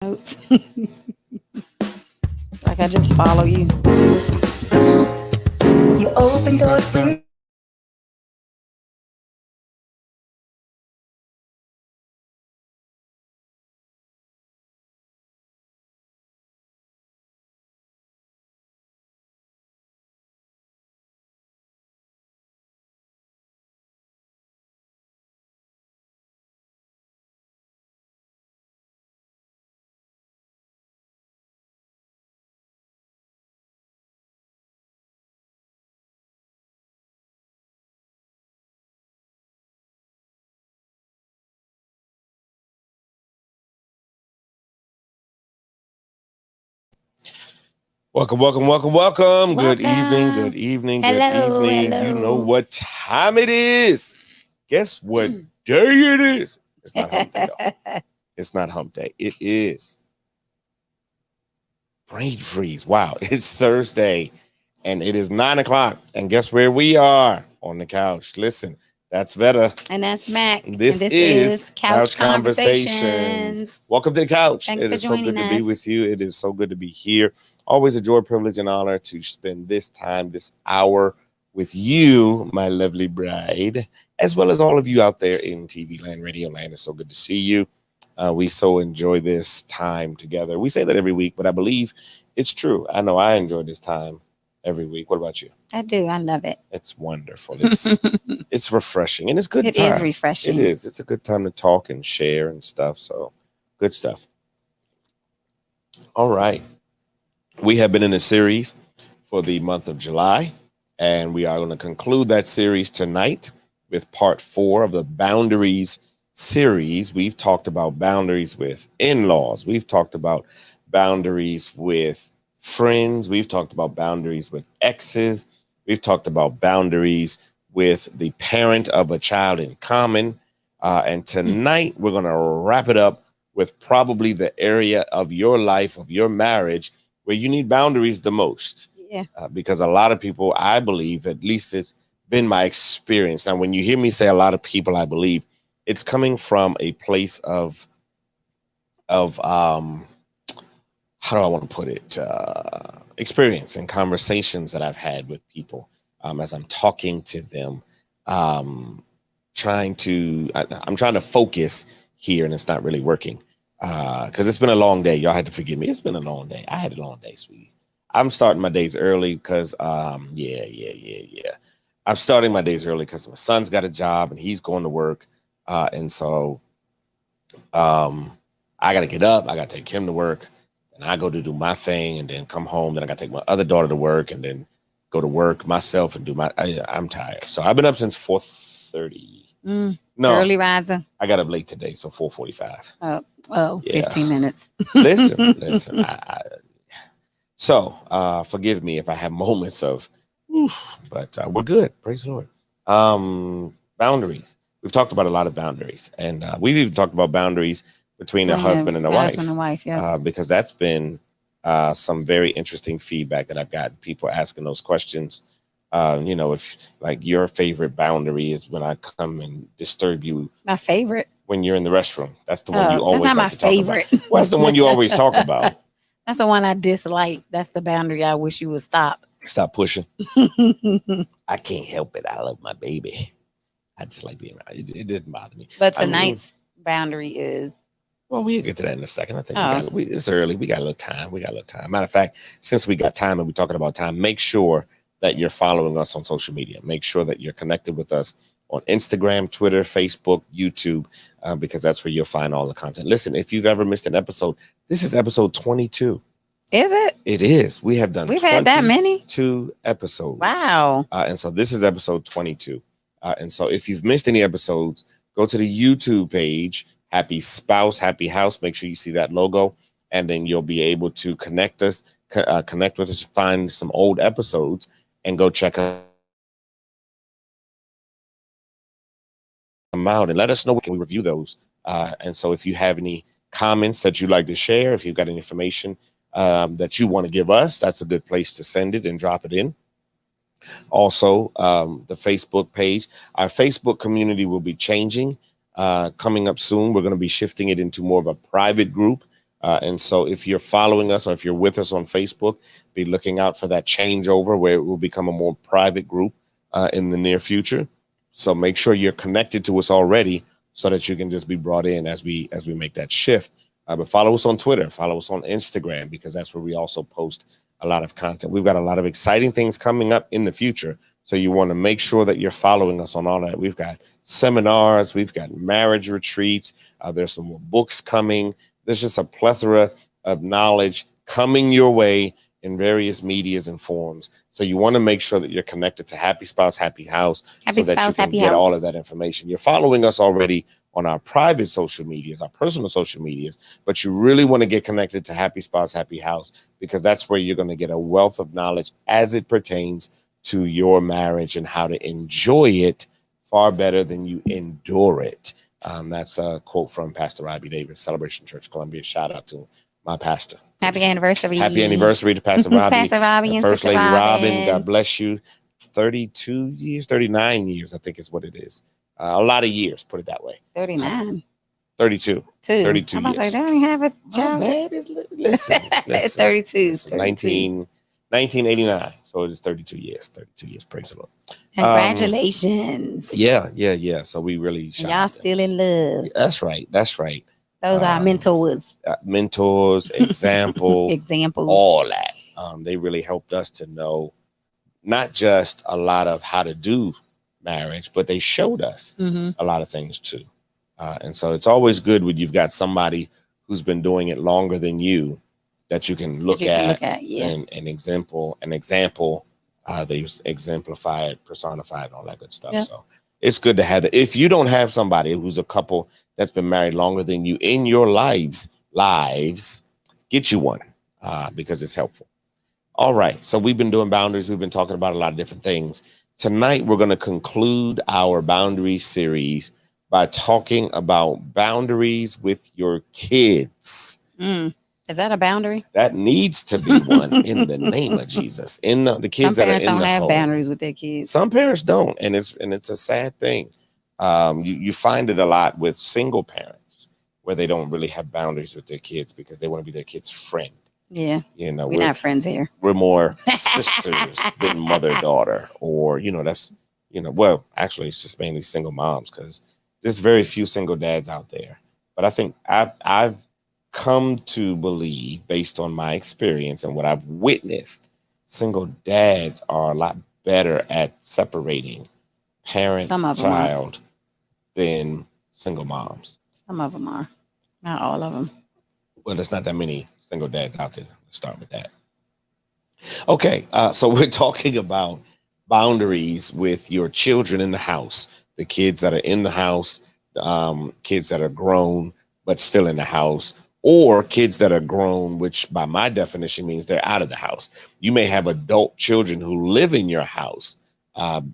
notes. Like I just follow you. You open doors when Welcome, welcome, welcome, welcome. Good evening, Welcome. good evening, good Hello, evening. hello. You know what time it is. Guess what day it is? It's not hump day, y'all. It's not hump day. It is brain freeze. Wow, it's Thursday and it is 9 o'clock. And guess where we are? On the couch. Listen, that's Veta. And that's Mac. This and this is Couch Conversations. Welcome to the couch. Thanks It for is so good joining to be us. with you. It is so good to be here. Always a joy, privilege, and honor to spend this time, this hour with you, my lovely bride, as well as all of you out there in TV land, radio land. It's so good to see you. We so enjoy this time together. We say that every week, but I believe it's true. I know I enjoy this time every week. What about you? I do. I love it. It's wonderful. It's refreshing and it's good. It time. is refreshing. It is. It's a good time to talk and share and stuff. So good stuff. All right. We have been in a series for the month of July, and we are going to conclude that series tonight with part 4 of the Boundaries series. We've talked about boundaries with in-laws. We've talked about boundaries with friends. We've talked about boundaries with exes. We've talked about boundaries with the parent of a child in common. And tonight we're going to wrap it up with probably the area of your life, of your marriage, where you need boundaries the most. Yeah. Because a lot of people, I believe, at least it's been my experience. Now, when you hear me say a lot of people, I believe it's coming from a place of how do I want to put it? Experience and conversations that I've had with people as I'm talking to them, I'm trying to focus here, and it's not really working because it's been a long day. Y'all had to forgive me. It's been a long day. I had a long day, sweetie. I'm starting my days early because yeah. I'm starting my days early because my son's got a job and he's going to work, and so I got to get up. I got to take him to work. And I go to do my thing and then come home. Then I got to take my other daughter to work and then go to work myself and do I'm tired. So I've been up since 4:30. No, Early riser. I got up late today, so 4:45. Oh, Yeah. 15 minutes. Listen. So forgive me if I have moments of, but we're good. Praise the Lord. Boundaries. We've talked about a lot of boundaries, and we've even talked about boundaries between a husband and a wife. Husband and wife, yeah. Because that's been some very interesting feedback that I've gotten. People asking those questions. If like your favorite boundary is when I come and disturb you. My favorite. When you're in the restroom. That's the one you always that's not like my to talk favorite. about. Well, that's the one you always talk about. That's the one I dislike. That's the boundary I wish you would stop. Stop pushing. I can't help it. I love my baby. I just like being around. It didn't bother me. But tonight's boundary is. Well, we'll get to that in a second. I think it's early. We got a little time. Matter of fact, since we got time and we're talking about time, make sure that you're following us on social media. Make sure that you're connected with us on Instagram, Twitter, Facebook, YouTube, because that's where you'll find all the content. Listen, if you've ever missed an episode, this is episode 22. Is it? It is. We've had that many? 2 episodes. Wow. And so this is episode 22. And so if you've missed any episodes, go to the YouTube page, Happy Spouse, Happy House. Make sure you see that logo, and then you'll be able to connect with us, find some old episodes, and go check them out and let us know. Can we review those? And so if you have any comments that you'd like to share, if you've got any information that you want to give us, that's a good place to send it and drop it in. Also, the Facebook page. Our Facebook community will be changing coming up soon. We're going to be shifting it into more of a private group And so if you're following us or if you're with us on Facebook, be looking out for that changeover where it will become a more private group in the near future. So make sure you're connected to us already so that you can just be brought in as we make that shift. But follow us on Twitter, follow us on Instagram, because that's where we also post a lot of content. We've got a lot of exciting things coming up in the future. So you want to make sure that you're following us on all that. We've got seminars, we've got marriage retreats. There's some more books coming. There's just a plethora of knowledge coming your way in various medias and forms. So you want to make sure that you're connected to Happy Spouse, Happy House, Happy so that Spouse, you can Happy get all House. of that information. You're following us already on our private social medias, our personal social medias, but you really want to get connected to Happy Spouse, Happy House, because that's where you're going to get a wealth of knowledge as it pertains to your marriage and how to enjoy it far better than you endure it. That's a quote from Pastor Robbie Davis, Celebration Church Columbia. Shout out to my pastor. Happy anniversary. Happy anniversary to Pastor Robbie. Pastor Robbie and First Sister Lady Robin. Robin. God bless you. 32 years, 39 years, I think is what it is. A lot of years, put it that way. 39. 32. 32 I'm about to years. say, they don't have a My child. bad. Listen. It's 32. It's 1989. So it is 32 years. 32 years. Praise the Lord. Congratulations. Yeah. So we really shout Y'all out to still in love. them. That's right. Those are mentors. Mentors, examples, Examples. all that. They really helped us to know not just a lot of how to do marriage, but they showed us Mhm. a lot of things too. And so it's always good when you've got somebody who's been doing it longer than you that you can look at Yeah. and an example. They've exemplified, personified, and all that good stuff. Yeah. So it's good to have that. If you don't have somebody who's a couple that's been married longer than you in your lives, get you one because it's helpful. All right. So we've been doing boundaries. We've been talking about a lot of different things. Tonight, we're going to conclude our boundary series by talking about boundaries with your kids. Is that a boundary? That needs to be one in the name of Jesus. In the kids Some that are parents in don't the have home. boundaries with their kids. Some parents don't, and it's a sad thing. You find it a lot with single parents where they don't really have boundaries with their kids because they want to be their kid's friend. Yeah. You know, We're not friends here. we're more sisters than mother-daughter, or well, actually it's just mainly single moms because there's very few single dads out there. But I think I've come to believe, based on my experience and what I've witnessed, single dads are a lot better at separating parent Some of them are. child than single moms. Some of them are. Not all of them. Well, there's not that many single dads out there. Let's start with that. Okay, so we're talking about boundaries with your children in the house, the kids that are in the house, kids that are grown but still in the house, or kids that are grown, which by my definition means they're out of the house. You may have adult children who live in your house, and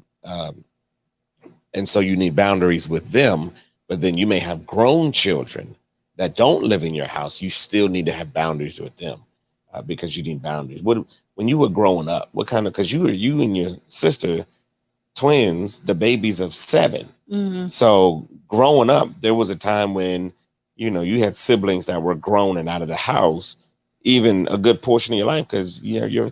so you need boundaries with them, but then you may have grown children that don't live in your house. You still need to have boundaries with them because you need boundaries. When you were growing up, what kind of, because you and your sister, twins, the babies of 7. Mhm. So growing up, there was a time when, you had siblings that were grown and out of the house, even a good portion of your life, because you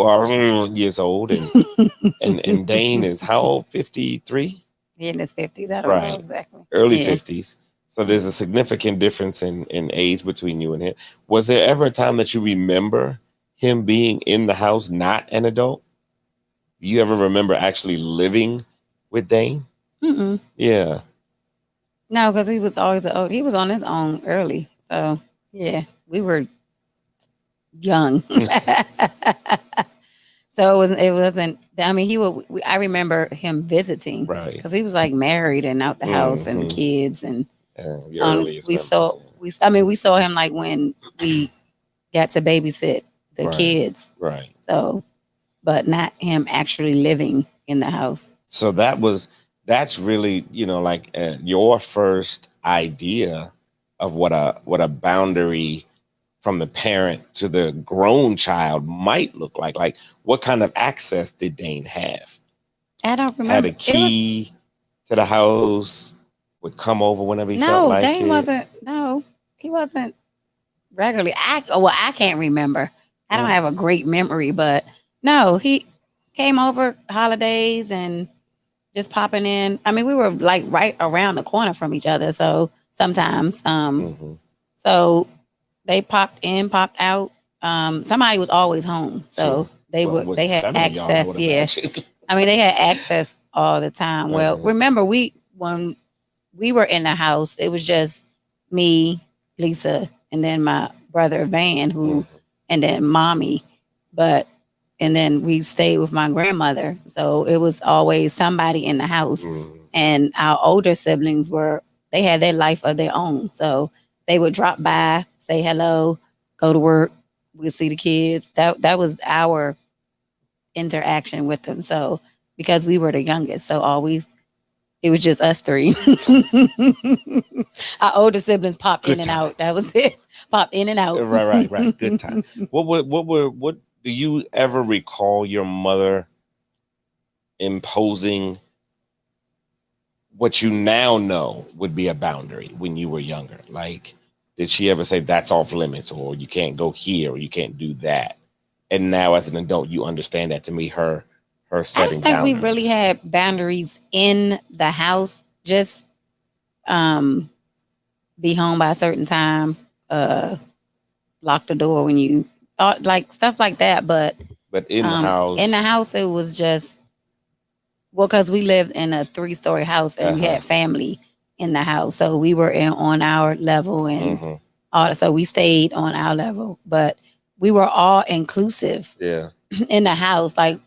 are years old, and Dane is how old? 53, He in his 50s. I don't know Right. exactly. early Yeah. 50s. So there's a significant difference in age between you and him. Was there ever a time that you remember him being in the house, not an adult? Do you ever remember actually living with Dane? Mm-mm. Yeah. No, because he was always he was on his own early. So yeah, we were young. So it wasn't. I mean, I remember him visiting Right. because he was like married and out the house and Mhm. kids and Your earliest we memories, saw yeah. we saw him like when we got to babysit the Right. kids. Right. So, but not him actually living in the house. So that's really, like your first idea of what a boundary from the parent to the grown child might look like. Like, what kind of access did Dane have? I don't Had remember. a key to the house, would come over whenever he felt No, like Dane it. wasn't. No, he wasn't regularly. I can't remember. I don't Mm. have a great memory, but no, he came over holidays and just popping in. I mean, we were like right around the corner from each other, so sometimes, Mhm. so they popped in, popped out. Somebody was always home, so Sure. they Well, would with they had 7 of y'all, I access. would Yeah, imagine. I mean, they had access all the time. Well, Uh-huh. remember when we were in the house, it was just me, Lisa, and then my brother Van, Mhm. and then mommy. But and then we stayed with my grandmother, so it was always somebody in the house. Mhm. And our older siblings they had their life of their own, so they would drop by, say hello, go to work. We'd see the kids. That was our interaction with them. So because we were the youngest, so always it was just us three. Our older siblings popped Good in and out. That times. was it. Popped in and out. Right. Good time. What do you ever recall your mother imposing what you now know would be a boundary when you were younger? Like, did she ever say that's off limits, or you can't go here, or you can't do that? And now, as an adult, you understand that. To me, her I setting don't think we boundaries. really had boundaries in the house. Just be home by a certain time. Lock the door when you like stuff like that. But But in the house, in the house, it was just because we lived in a 3-story house and we Uh-huh. had family in the house, so we were on our level and Mhm. so we stayed on our level. But we were all inclusive Yeah. in the house. Like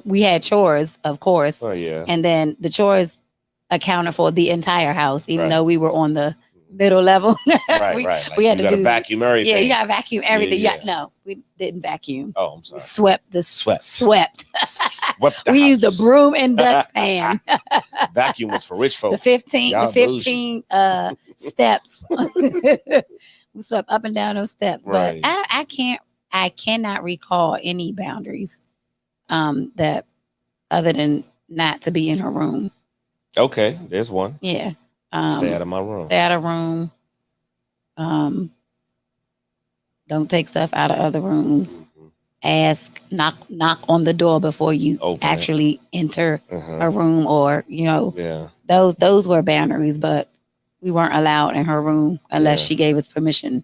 we had chores, of course, Oh yeah. and then the chores accounted for the entire house, even Right. though we were on the middle level. Right. we, Right. Like, we had you to gotta do vacuum everything. Yeah, you got to vacuum everything. Yeah. No, we didn't vacuum. Oh, I'm We sorry. swept the Swept. swept. Swept the We used a house. broom and dustpan. Vacuum was for rich the folks. 15 Y'all the 15 steps. We swept up and down those steps. Right. But I cannot recall any boundaries that other than not to be in her room. Okay, there's one. Yeah. Stay out of my room. Stay out of room. Don't take stuff out of other rooms. Mhm. Ask, knock on the door before you Open it. actually enter Uh-huh. a room, or Yeah. those were boundaries. But we weren't allowed in her room unless Yeah. she gave us permission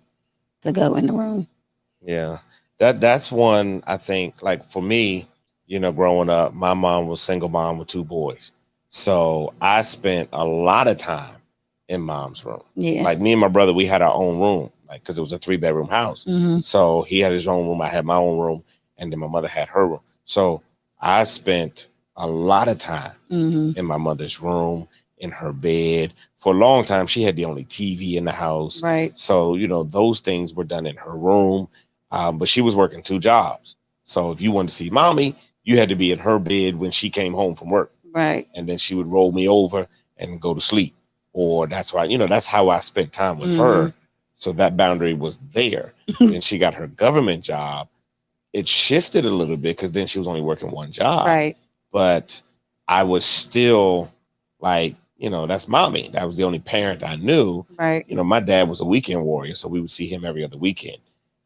to go in the room. Yeah. That's one. I think, like, for me, growing up, my mom was single mom with 2 boys. So I spent a lot of time in mom's room. Yeah. Like, me and my brother, we had our own room, like, because it was a 3-bedroom house. Mhm. So he had his own room, I had my own room, and then my mother had her room. So I spent a lot of time Mhm. in my mother's room, in her bed. For a long time, she had the only TV in the house. Right. So, those things were done in her room. But she was working 2 jobs. So if you wanted to see mommy, you had to be in her bed when she came home from work. Right. And then she would roll me over and go to sleep. Or that's why, that's how I spent time with her. So that boundary was there. Then she got her government job. It shifted a little bit because then she was only working 1 job. Right. But I was still like, that's mommy. That was the only parent I knew. Right. My dad was a weekend warrior, so we would see him every other weekend.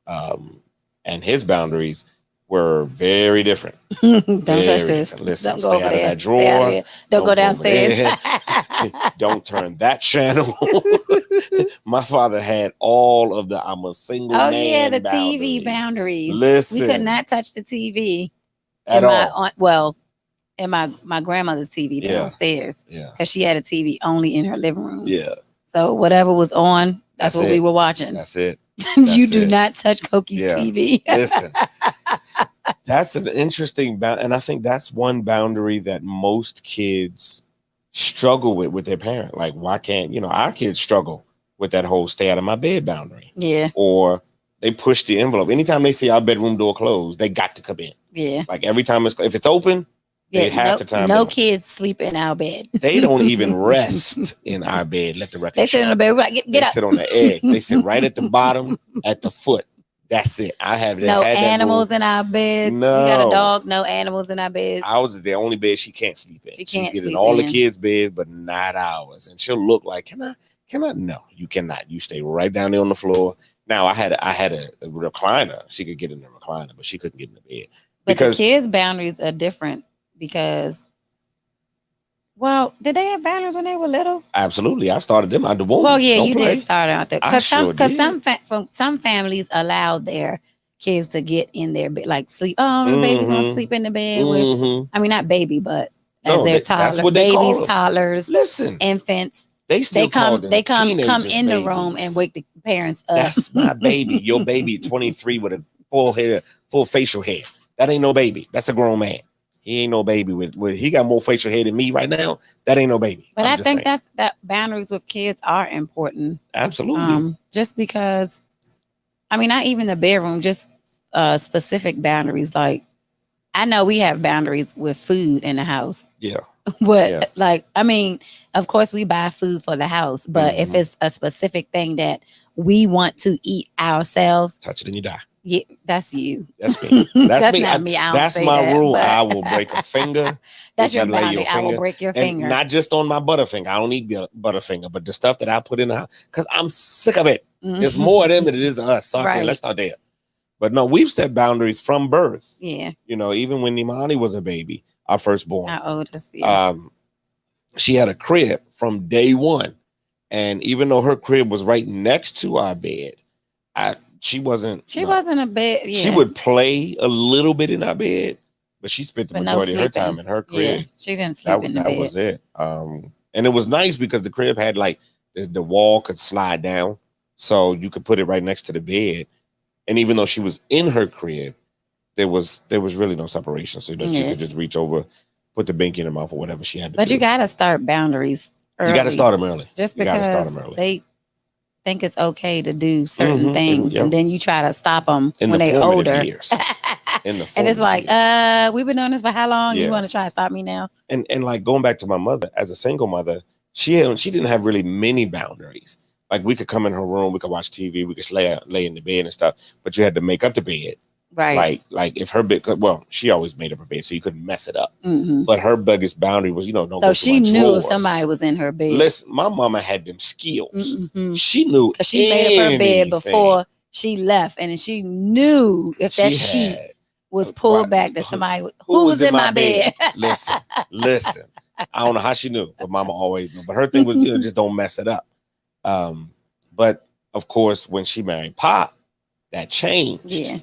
And his boundaries were very different. Don't Very touch this. different. Listen, Don't go stay over out of there. that Stay out of drawer. here. Don't Don't go go over downstairs. there. Don't turn that channel. My father had all of the I'm a single Oh man yeah, the boundaries. TV boundary. Listen, We could not touch the TV at all. in my grandmother's TV Yeah. downstairs, Yeah. because she had a TV only in her living room. Yeah. So whatever was on, that's That's what it. we were watching. That's it. You That's do it. not touch Koki's Yeah. TV. Listen, that's an interesting and I think that's one boundary that most kids struggle with their parent. Like, why can't our kids struggle with that whole stay out of my bed boundary? Yeah. Or they push the envelope. Anytime they see our bedroom door closed, they got to come in. Yeah. Like, every time if it's open, they half the time no they- kids sleep in our bed. They don't even rest in our bed. Let the record They sit show. on the bed. We're like, They get up. sit on the edge. They sit right at the bottom, at the foot. That's it. I have No had that animals rule. in our beds. We got No. a dog. No animals in our beds. Ours is the only bed she can't sleep in. She She can't get in sleep all in. the kids' beds, but not ours. And she'll look like, can I? No, you cannot. You stay right down there on the floor Now I had a recliner. She could get in the recliner, but she couldn't get in the bed. But Because the kids' boundaries are different because, well, did they have boundaries when they were little? absolutely, I started them out the womb. Well, yeah, Don't you play. did start out there I because sure did. some families allow their kids to get in their bed, like sleep. Oh, the baby's gonna Mhm. sleep in the bed with. Mhm. I mean, not baby, but No, as their that's toddler, what they call babies, them. toddlers, Listen, infants. they still call them come teenagers in the room and babies. wake the parents up. That's my baby. Your baby, 23 with a full facial hair. That ain't no baby. That's a grown man. He ain't no baby with he got more facial hair than me right now. That ain't no baby. But I'm I just think saying. that boundaries with kids are important. Absolutely. Just because, I mean, not even the bedroom, just specific boundaries. Like, I know we have boundaries with food in the house, Yeah. but Yeah. like, I mean, of course we buy food for the house, but if Mhm. it's a specific thing that we want to eat ourselves, Touch it and you die. yeah, that's you. That's me. That's me. Not me. I don't That's say my that, rule. but- I will break a finger. That's if your you lay boundary. I will finger. break your And finger. not just on my Butterfinger. I don't eat Butterfinger, but the stuff that I put in the house, because I'm sick of it. There's more of them than it is of us. So okay, Right. let's start there. But no, we've set boundaries from birth. Yeah, You know, even when Imani was a baby, our firstborn, our oldest. Yeah. she had a crib from day one. And even though her crib was right next to our bed, she wasn't. She no. wasn't a bed. Yeah. She would play a little bit in our bed, but she spent the But no majority of her sleeping. time in her Yeah, crib. she didn't sleep in the That bed. was it. And it was nice because the crib had like the wall could slide down, so you could put it right next to the bed. And even though she was in her crib, there was really no separation, so that she Yeah. could just reach over, put the binky in her mouth or whatever she had to But do. you got to start boundaries early. You got to start them early. Just You gotta start because 'em early. they think it's okay to do certain Mhm. things, Yeah. and then you try to stop them In when the they're formative older. years. In the And it's formative like, years. we've been doing this for how long? Yeah. You want to try to stop me now? And like going back to my mother as a single mother, she didn't have really many boundaries. Like we could come in her room, we could watch TV, we could lay in the bed and stuff, but you had to make up the bed. Right. Like if her bed, well, she always made up her bed, so you couldn't mess it up. Mhm. But her biggest boundary was, don't So go she through my knew drawers. if somebody was in her bed. Listen, my mama had them skills. Mhm. She knew Because she made up her bed anything. before she left, and she knew if that She sheet had- was pulled Right. back that somebody Who was in my bed. listen. I don't know how she knew, but mama always knew. But her thing was, just don't mess it up. But of course, when she married Pop, that changed. Yeah.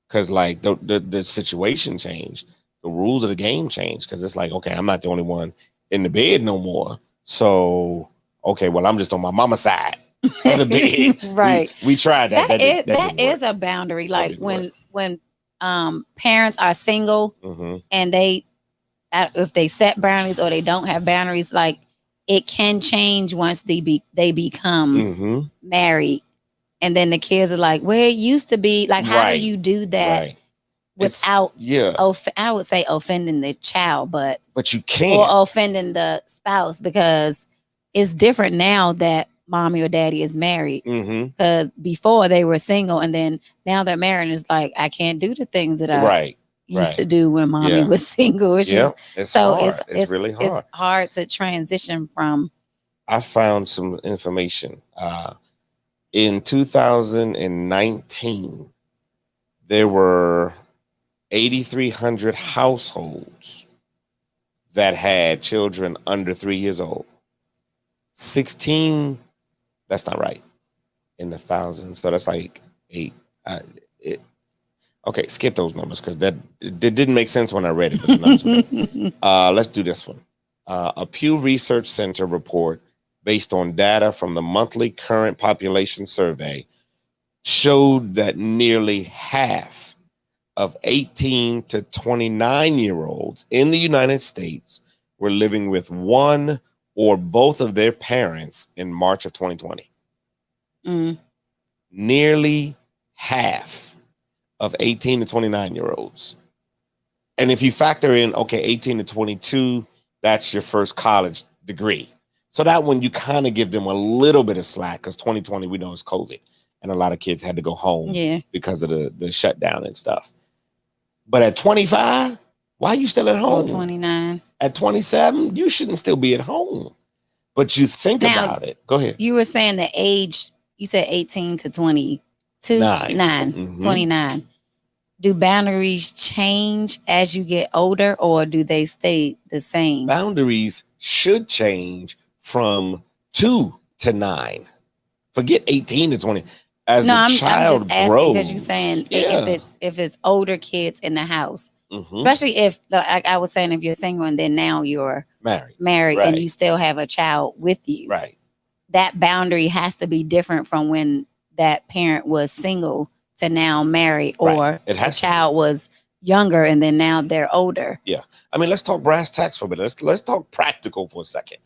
Because like the situation changed, the rules of the game changed. Because it's like, okay, I'm not the only one in the bed no more. So okay, well, I'm just on my mama's side of the bed. Right. We tried that. That is a boundary. Like when parents are single Mm-hmm. and if they set boundaries or they don't have boundaries, like it can change once they become Mm-hmm. married, and then the kids are like, where it used to be. Like, how Right. do you do that Right. without? Yeah. I would say offending the child, but You can't. or offending the spouse, because it's different now that mommy or daddy is married. Mm-hmm. Because before they were single, and then now they're married, and it's like I can't do the things that I Right. used right. to do when mommy Yeah. was single. It's Yeah. just It's so hard. It's really hard. It's hard to transition from. I found some information. In 2019, there were 8,300 households that had children under 3 years old. 16, that's not right, in the thousands. So that's like 8. Okay, skip those numbers because it didn't make sense when I read it. But the numbers were good. Let's do this one. A Pew Research Center report based on data from the monthly current population survey showed that nearly half of 18 to 29-year-olds in the United States were living with one or both of their parents in March of 2020. Mm. Nearly half of 18 to 29-year-olds. And if you factor in, 18 to 22, that's your first college degree. So that one, you kind of give them a little bit of slack because 2020, we know it's COVID. And a lot of kids had to go home because of the shutdown and stuff. But at 25, why are you still at home? 29. At 27, you shouldn't still be at home. But you think Now, about it. Go ahead. You were saying the age, you said 18 to 20. Nine. 29. Do boundaries change as you get older, or do they stay the same? Boundaries should change from 2 to 9. Forget 18 to 20. As No, the I'm child just asking grows, because you're saying yeah. if it's older kids in the house, Mhm. especially if like I was saying, if you're single and then now you're married and Right. you still have a child with you, Right. that boundary has to be different from when that parent was single to now married, or Right. It the has to be. child was younger and then now they're older. Yeah. I mean, let's talk brass tacks for a minute. Let's talk practical for a second.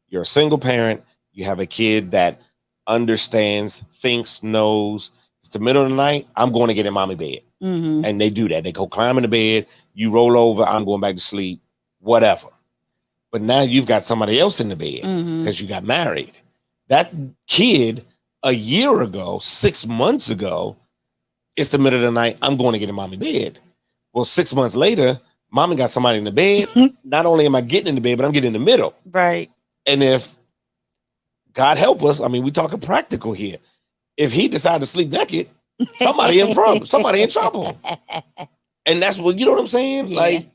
You're a single parent. You have a kid that understands, thinks, knows. It's the middle of the night. I'm going to get in mommy bed. Mm-hmm. And they do that. They go climb in the bed. You roll over. I'm going back to sleep. Whatever. But now you've got somebody else in the bed Mm-hmm. because you got married. That kid a year ago, 6 months ago, it's the middle of the night. I'm going to get in mommy bed. Well, 6 months later, mommy got somebody in the bed. Not only am I getting in the bed, but I'm getting in the middle. Right. And if God help us, I mean, we're talking practical here. If he decided to sleep naked, somebody in trouble. And that's what, you know what I'm saying? Yeah. Like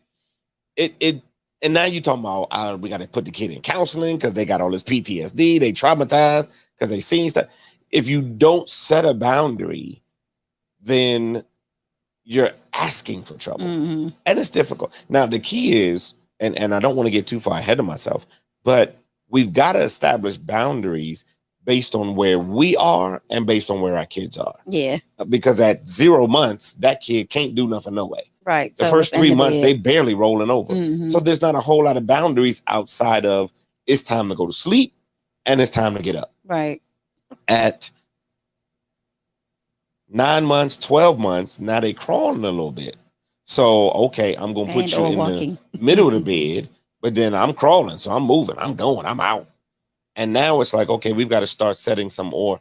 it. And now you're talking about we got to put the kid in counseling because they got all this PTSD. They traumatized because they seen stuff. If you don't set a boundary, then you're asking for trouble. Mm-hmm. And it's difficult. Now, the key is, and I don't want to get too far ahead of myself, but we've got to establish boundaries based on where we are and based on where our kids are. Yeah. Because at 0 months, that kid can't do nothing no way. Right. The So first it's in 3 the months, bed. they barely rolling over. Mhm. So there's not a whole lot of boundaries outside of it's time to go to sleep and it's time to get up. Right. At 9 months, 12 months, now they crawling a little bit. So, okay, I'm going to put And you or in walking. the middle of the bed, but then I'm crawling. So I'm moving, I'm going, I'm out. And now it's like, okay, we've got to start setting some more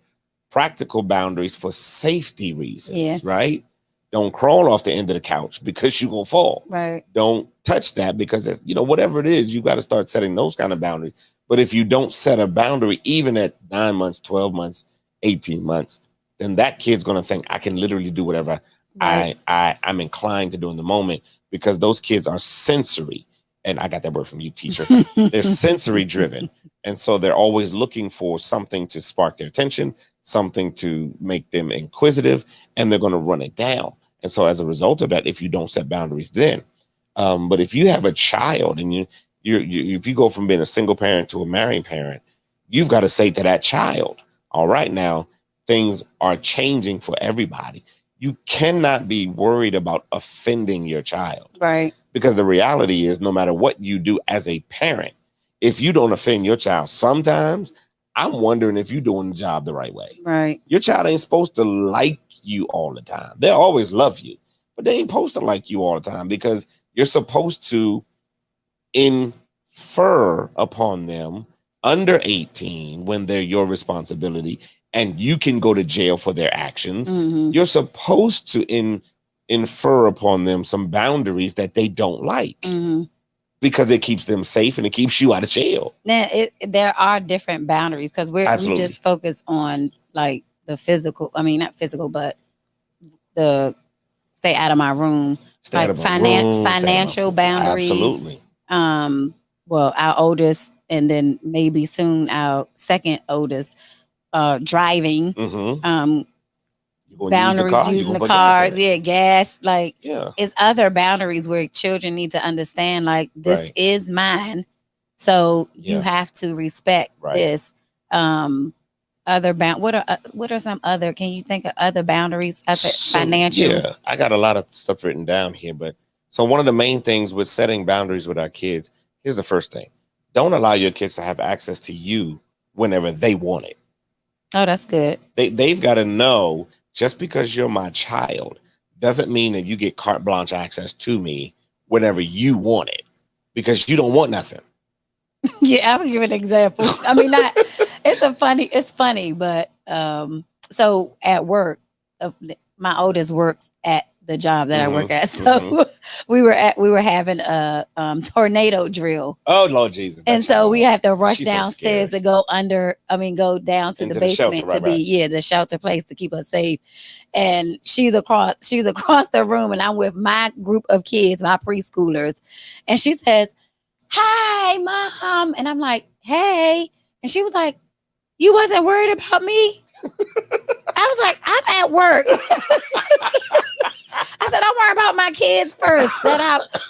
practical boundaries for safety reasons, Yeah. right? Don't crawl off the end of the couch because you're going to fall. Right. Don't touch that because it's, whatever it is, you got to start setting those kind of boundaries. But if you don't set a boundary, even at 9 months, 12 months, 18 months, then that kid's going to think I can literally do whatever Right. I'm inclined to do in the moment, because those kids are sensory. And I got that word from you, teacher. They're sensory driven. And so they're always looking for something to spark their attention, something to make them inquisitive, and they're going to run it down. And so as a result of that, if you don't set boundaries then, but if you have a child and you if you go from being a single parent to a married parent, you've got to say to that child, all right, now things are changing for everybody. You cannot be worried about offending your child. Right. Because the reality is, no matter what you do as a parent, if you don't offend your child, sometimes I'm wondering if you're doing the job the right way. Right. Your child ain't supposed to like you all the time. They'll always love you, but they ain't supposed to like you all the time, because you're supposed to infer upon them under 18 when they're your responsibility, and you can go to jail for their actions. Mhm. You're supposed to infer upon them some boundaries that they don't like, Mhm. because it keeps them safe and it keeps you out of jail. Now, there are different boundaries because we Absolutely. just focus on like the physical. I mean, not physical, but the stay out of my room. Stay out Like of my room, stay out of my financial food. boundaries. Absolutely. Well, our oldest, and then maybe soon our second oldest, driving. Mm-hmm. Boundaries using the cars, gas, like it's other boundaries where children need to understand, like this Right. is mine, so you Yeah. have to respect Right. this. Other what are some other? Can you think of other boundaries? Financial. Yeah, I got a lot of stuff written down here, but so one of the main things with setting boundaries with our kids, here's the first thing: don't allow your kids to have access to you whenever they want it. Oh, that's good. They've got to know, just because you're my child doesn't mean that you get carte blanche access to me whenever you want it, because you don't want nothing. Yeah, I'll give an example. I mean, not. It's funny, but so at work, my oldest works at the job that I work at. So we were having a tornado drill. Oh Lord Jesus! And that's so wrong. we have to rush She's so downstairs scary. to go go down to Into the the shelter, basement right, to be right. the shelter place to keep us safe. And she's across the room, and I'm with my group of kids, my preschoolers, and she says, "Hi, Mom," and I'm like, "Hey," and she was like, "You wasn't worried about me?" I was like, "I'm at work." I said, "I'm worried about my kids first.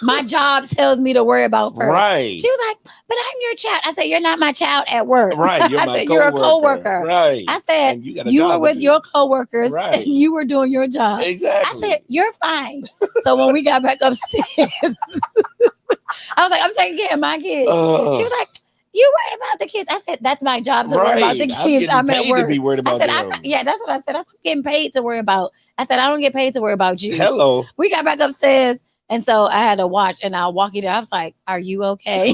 My job tells me to worry about first." Right. She was like, "But I'm your child." I said, "You're not my child at work." Right. You're I my said, "You're a coworker." Right. I said, And you got a "You job were to with do. your coworkers Right. and you were doing your job." I Exactly. said, "You're fine." So when we got back upstairs, I was like, "I'm taking care of my kids." She was like, "You worried about the kids?" I said, "That's my job to worry about the kids. I'm at work." To be worried I about said, them. "That's what I said. I'm getting paid to worry about." I said, "I don't get paid to worry about you." Hello. We got back upstairs, and so I had to watch, and I walk you there. I was like, "Are you okay?"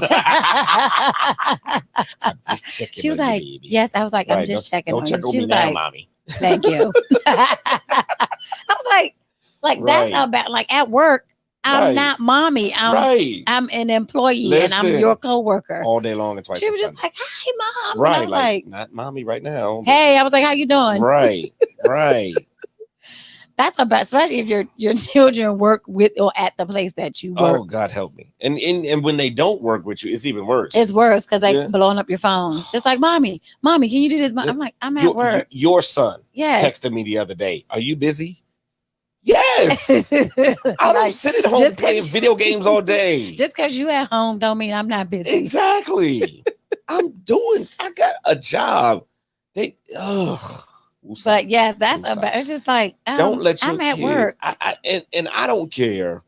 Just checking She was on you, like, baby. "Yes." I was like, "I'm Right, just checking Don't on check you." on She me was now, like, mommy. "Thank you." I was like Right. that's how bad. Like at work, I'm Right. not mommy. Right. I'm an employee, and I'm Listen. your coworker. All day long and twice. She on was just Sunday. like, "Hi, Mom." And I Right. was Like, like, not mommy right now. but- "Hey," I was like, "How you doing?" Right. Right. That's about, especially if your children work with or at the place that you work. Oh God help me. And when they don't work with you, it's even worse. It's worse because they Yeah. blowing up your phone. It's like, mommy, can you do this? I'm like, I'm at work. Your son Yes. texted me the other day. Are you busy? Yes. I don't Like, sit at home just 'cause playing video games all day. Just because you at home don't mean I'm not busy. Exactly. I got a job. But yes, that's Woosah. about. It's just like Don't let your I'm at kids, work. and I don't care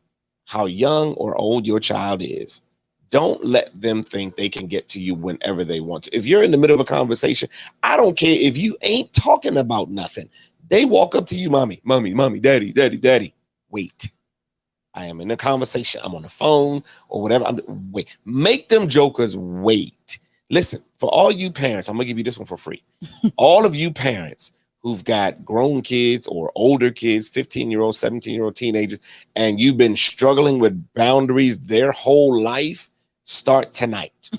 how young or old your child is. Don't let them think they can get to you whenever they want to. If you're in the middle of a conversation, I don't care if you ain't talking about nothing. They walk up to you, mommy, daddy. Wait. I am in a conversation. I'm on the phone or whatever. Wait. Make them jokers wait. Listen, for all you parents, I'm gonna give you this one for free. All of you parents who've got grown kids or older kids, 15-year-old, 17-year-old teenagers, and you've been struggling with boundaries their whole life, start tonight.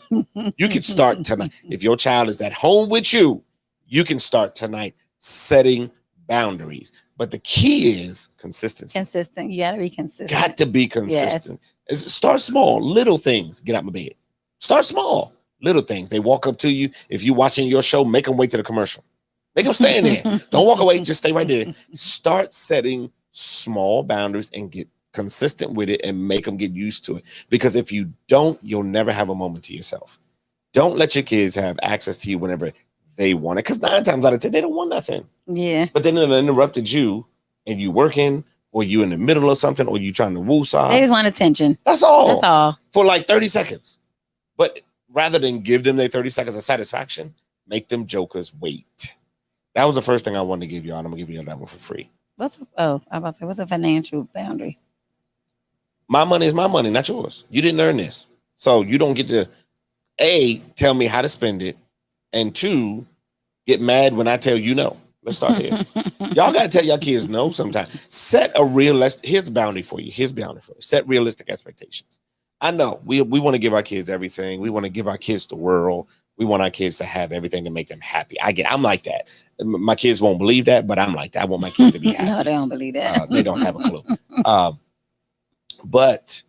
You can start tonight. If your child is at home with you, you can start tonight setting boundaries. But the key is consistency. Consistent. You gotta be consistent. Got to be consistent. Start small, little things. Get out my bed. Start small, little things. They walk up to you. If you're watching your show, make them wait to the commercial. Make them stand there. Don't walk away. Just stay right there. Start setting small boundaries and get consistent with it and make them get used to it. Because if you don't, you'll never have a moment to yourself. Don't let your kids have access to you whenever they want it. Because 9 times out of 10, they don't want nothing. Yeah. But then they interrupted you and you working or you in the middle of something or you trying to woosah. They just want attention. That's all. That's all. For like 30 seconds. But rather than give them their 30 seconds of satisfaction, make them jokers wait. That was the first thing I wanted to give y'all. I'm gonna give you that one for free. I'm about to say, what's a financial boundary? My money is my money, not yours. You didn't earn this. So you don't get to A, tell me how to spend it, and 2, get mad when I tell you no. Let's start here. Y'all gotta tell your kids no sometimes. Set a realistic, here's a boundary for you. Set realistic expectations. I know we want to give our kids everything. We want to give our kids the world. We want our kids to have everything to make them happy. I'm like that. My kids won't believe that, but I'm like that. I want my kids to be happy. No, they don't believe that. They don't have a clue. But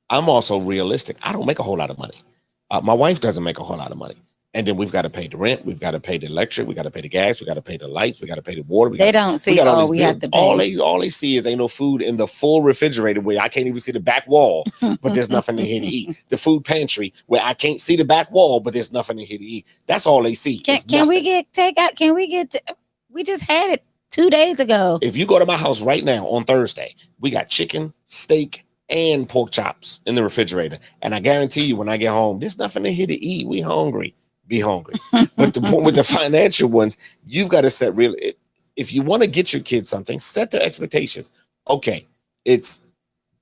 I'm also realistic. I don't make a whole lot of money. My wife doesn't make a whole lot of money. And then we've got to pay the rent. We've got to pay the electric. We got to pay the gas. We got to pay the lights. We got to pay the water. They don't see, oh, we have to pay. All they see is ain't no food in the full refrigerator where I can't even see the back wall, but there's nothing in here to eat. The food pantry where I can't see the back wall, but there's nothing in here to eat. That's all they see. Can we get takeout? Can we get? We just had it 2 days ago. If you go to my house right now on Thursday, we got chicken, steak, and pork chops in the refrigerator. And I guarantee you, when I get home, there's nothing in here to eat. We hungry. Be hungry. But the point with the financial ones, you've got to set real. If you want to get your kids something, set their expectations. Okay, it's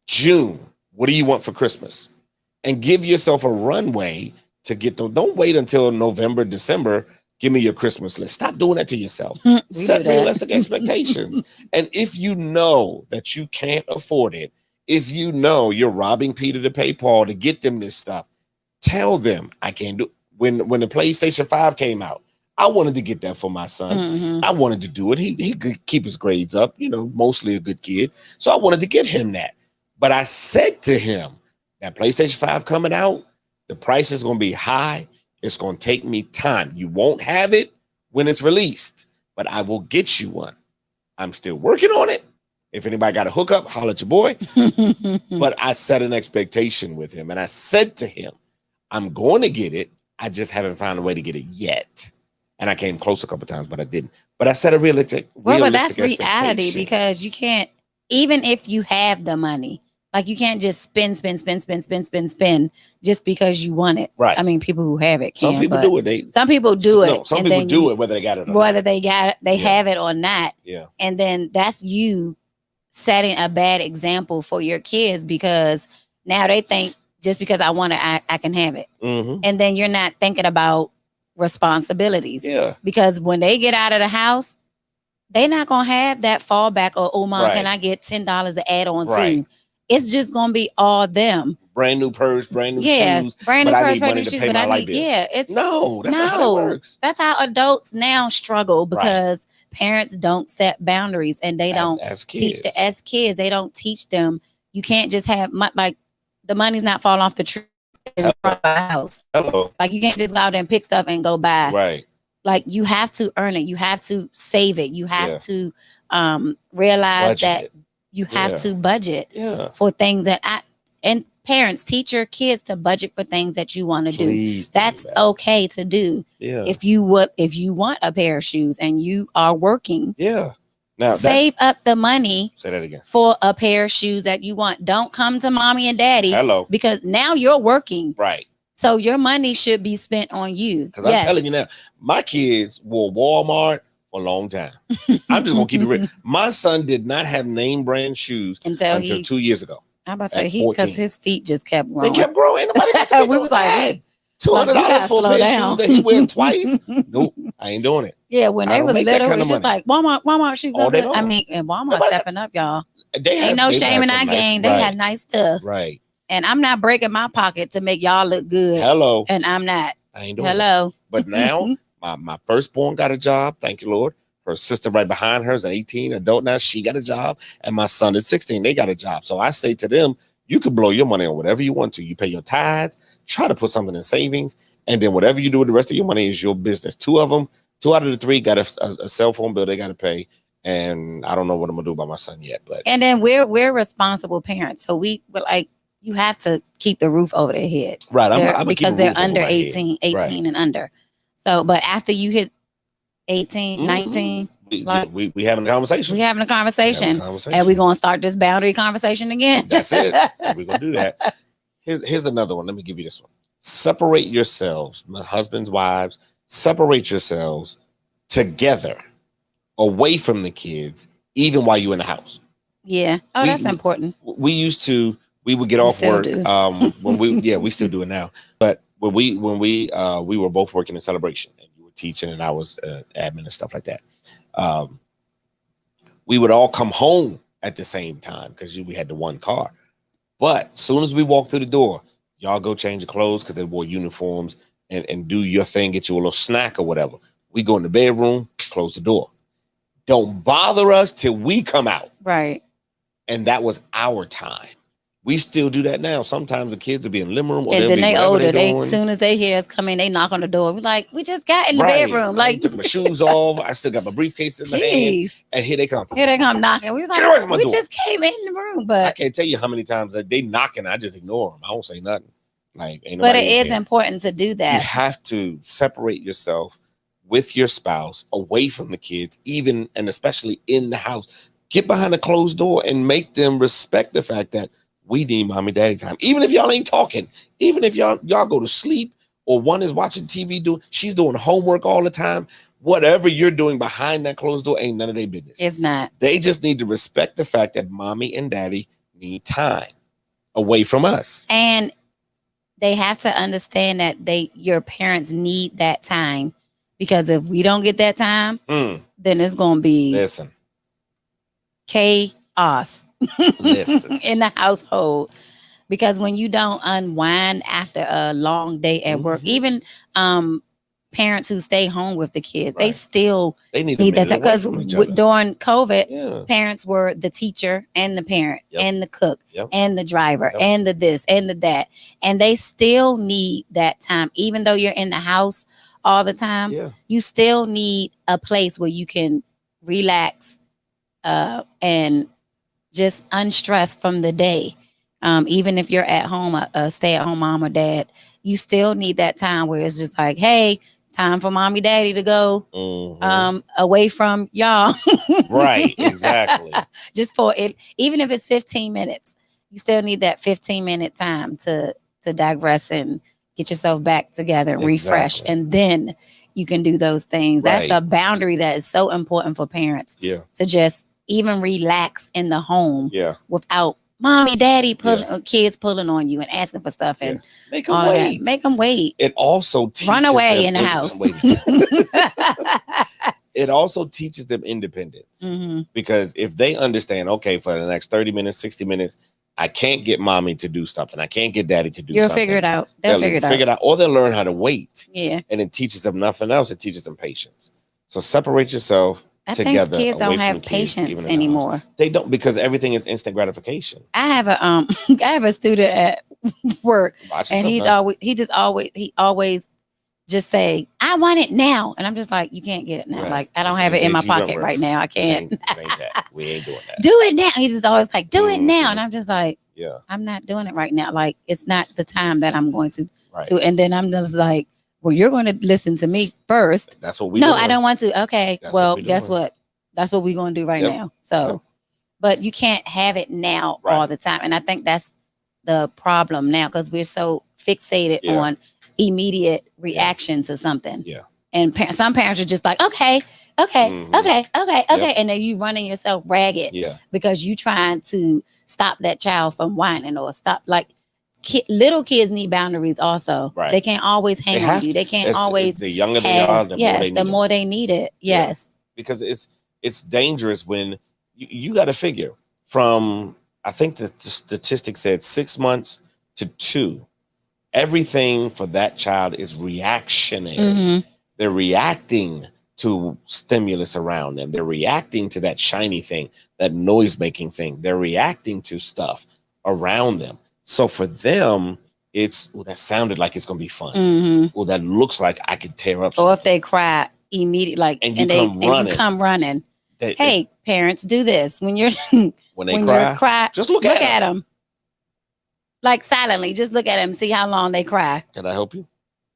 June. What do you want for Christmas? And give yourself a runway to get those. Don't wait until November, December. Give me your Christmas list. Stop doing that to yourself. Set realistic expectations. And if you know that you can't afford it, if you know you're robbing Peter to pay Paul to get them this stuff, tell them I can't do. When the PlayStation 5 came out, I wanted to get that for my son. Mhm. I wanted to do it. He could keep his grades up, mostly a good kid. So I wanted to get him that. But I said to him, that PlayStation 5 coming out, the price is going to be high. It's going to take me time. You won't have it when it's released, but I will get you one. I'm still working on it. If anybody got a hookup, holler at your boy. But I set an expectation with him, and I said to him, I'm going to get it. I just haven't found a way to get it yet. And I came close a couple times, but I didn't. But I set a realistic but that's reality expectation. because you can't, even if you have the money, like you can't just spend just because you want it. Right. I mean, people who have it can. Some people do it. Some people do it. No, some and people then do it whether they got it or whether not. they got it, they Yeah. have it or not. Yeah. And then that's you setting a bad example for your kids because now they think just because I want it, I can have it. Mhm. And then you're not thinking about responsibilities. Yeah. Because when they get out of the house, they're not gonna have that fallback or oh mom, Right. can I get $10 to add on Right. to? It's just gonna be all them. Brand new purse, brand new Yeah, shoes. brand new but I purse, need brand money new to shoes, pay but my I light need bill. it's No, that's not how that works. that's how adults now struggle because parents don't set boundaries and they don't As teach kids. as kids. They don't teach them. You can't just have like the money's not falling off the tree in front of the house. Hello. Like you can't just go out there and pick stuff and go buy. Right. Like you have to earn it. You have to save it. You have Yeah. to realize Budget that it. you have Yeah. to budget Yeah. for things and parents teach your kids to budget for things that you want to do. Please. That's that. okay to do. Yeah. If you want a pair of shoes and you are working, Yeah. Now save up the money say that again. for a pair of shoes that you want. Don't come to mommy and daddy Hello. because now you're working. Right. So your money should be spent on you. Because I'm telling you now, my kids wore Walmart for a long time. I'm just gonna keep it real. My son did not have name brand shoes until until 2 years ago. I'm about to say at he because 14. his feet just kept They growing. kept growing. Nobody got to We was like, $200 gotta for a slow pair of down. shoes that he wear twice. Nope, I ain't doing it. Yeah, when I they don't was make that little, kind it's of just like Walmart shoes. All day I long. mean, and Walmart Nobody- stepping up, y'all. They Ain't no they shame in some our nice- game. They right, had nice stuff. right. And I'm not breaking my pocket to make y'all look good. Hello, And I'm not. I ain't doing it. Hello. But now my firstborn got a job. Thank you, Lord. Her sister right behind her is an 18 adult now. She got a job, and my son is 16. They got a job. So I say to them, you can blow your money on whatever you want to. You pay your tithes, try to put something in savings, and then whatever you do with the rest of your money is your business. Two out of the three got a cell phone bill they got to pay. And I don't know what I'm gonna do about my son yet, but And then we're responsible parents. So we're like, you have to keep the roof over their head. right, I'm Because they're under 18 Right. and under. So, but after you hit 18, Mhm. 19, like- we having a conversation. we having a conversation. Having a And we're going to start this boundary conversation again. That's it. We're gonna do that. Here's another one. Let me give you this one. Separate yourselves, my husbands, wives, separate yourselves together away from the kids, even while you're in the house. Yeah. Oh, We- that's important. We would get We off still work do. when we still do it now. But when we were both working in Celebration and you were teaching and I was admin and stuff like that. We would all come home at the same time because we had the one car. But as soon as we walked through the door, y'all go change your clothes because they wore uniforms and do your thing, get you a little snack or whatever. We go in the bedroom, close the door. Don't bother us till we come out. Right. And that was our time. We still do that now. Sometimes the kids will be in the living room or And they'll then be they whatever older. They doing. as soon as they hear us coming, they knock on the door. We're like, we just got in the Right. bedroom. I Like, took my shoes off. I still got my briefcase in my hand. jeez. And here they come. Here they come knocking. We was Get away from like, my we door. just came in the room, I but can't tell you how many times that they knocking. I just ignore them. I don't say nothing. Like, ain't but nobody it in is here. important to do You that. have to separate yourself with your spouse away from the kids, even and especially in the house. Get behind a closed door and make them respect the fact that we need mommy daddy time. Even if y'all ain't talking, even if y'all go to sleep or one is watching TV, she's doing homework all the time. Whatever you're doing behind that closed door ain't none of their business. It's not. They just need to respect the fact that mommy and daddy need time away from us. And they have to understand that your parents need that time, because if we don't get that time, then it's gonna be Listen, chaos. Listen. in the household. Because when you don't unwind after a long day at work, Mhm. even parents who stay home with the kids, they Right. still They need need that to time. Because from each other. during COVID, Yeah. parents were the teacher and the parent Yep. and the cook Yep. and the driver Yep. and the this and the that. And they still need that time. Even though you're in the house all the time, Yeah. you still need a place where you can relax and just unstressed from the day. Even if you're at home, a stay-at-home mom or dad, you still need that time where it's just like, hey, time for mommy, daddy to go Mhm. away from y'all. Right. Exactly. Just for it, even if it's 15 minutes, you still need that 15-minute time to digress and get yourself back together and refresh, Exactly. and then you can do those things. That's Right. a boundary that is so important for parents Yeah. to just even relax in the home Yeah. without mommy, daddy pulling kids pulling on you and asking for stuff and Make all them of wait. that. Make them wait. It also teaches Run away them in the house. wait. It also teaches them independence. Mhm. Because if they understand, okay, for the next 30 minutes, 60 minutes, I can't get mommy to do something. I can't get daddy to do You'll something. figure it out. They'll figure it out. Or they'll learn how to wait. Yeah. And it teaches them nothing else. It teaches them patience. So separate yourself I together. think kids away don't from have the kids, even patience in the house. anymore. They don't, because everything is instant gratification. I have a I have a student at work, Watch and yourself he always just say, I want it now. And I'm just like, you can't get it now. Right. Like, I don't Just have it in my engage you pocket up, right now. I This ain't, can't this ain't that. We ain't doing that. do it now. He's just always like, do it now. Mhm. And I'm just like, Yeah. I'm not doing it right now. Like, it's not the time that I'm going to Right. do it. And then I'm just like, well, you're going to listen to me first. That's what we No, doing. I don't want to. Okay. That's well, what we guess doing. what? That's what we're going to do right Yep. now. So, Yep. but you can't have it now Right. all the time. And I think that's the problem now, because we're so fixated Yeah. on immediate reaction to something. Yeah. And some parents are just like, okay, Mhm. okay. And then you running yourself ragged Yeah. because you trying to stop that child from whining or stop. Like, little kids need boundaries also. Right. They can't always hang They on have you. to. They can't always the younger they are, have, the more yes, they the need more it. they need it. Yeah. Yes. Because it's dangerous when you got to figure from, I think the statistic said 6 months to 2, everything for that child is reactionary. Mhm. They're reacting to stimulus around them. They're reacting to that shiny thing, that noise making thing. They're reacting to stuff around them. So for them, it's, oh, that sounded like it's gonna be fun. Mhm. Well, that looks like I could tear up. Or if something. they cry immediately, like, And you they come running. Hey, parents, do this when you're When they when cry, you're cry. just look Look at at them, like, silently. Just look at them, see how long they cry. Can I help you?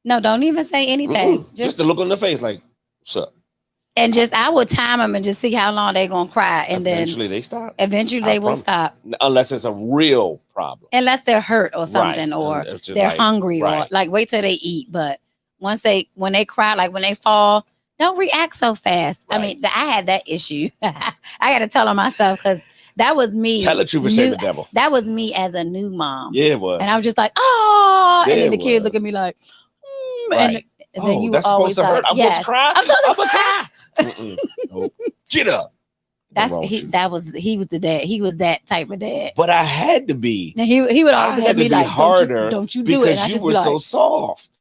No, don't even say anything. Just the look on their face, like, what's up? And just, I would time them and just see how long they're gonna cry, and Eventually they stop. eventually I they will promise. stop, Unless it's a real problem. unless they're hurt or something, Right. or It's just they're like, hungry, or right. like, wait till they eat. But when they cry, like when they fall, don't react so fast. I Right. mean, I had that issue. I got to tell on myself, because that was me. Tell the truth and shame the devil. That was me as a new mom. Yeah, it was. And I was just like, oh, Yeah, and then the it kids look was. at me like, Right. and then you that's were always supposed to hurt. like, I'm yes. supposed to cry. I'm supposed to I'ma cry. Mm-mm. Nope. Get up. What's wrong with you? He was the dad. He was that type of dad. But I had to be. Now he would I always look had at to me be like, harder don't you do it. And I because you just were be like, so soft.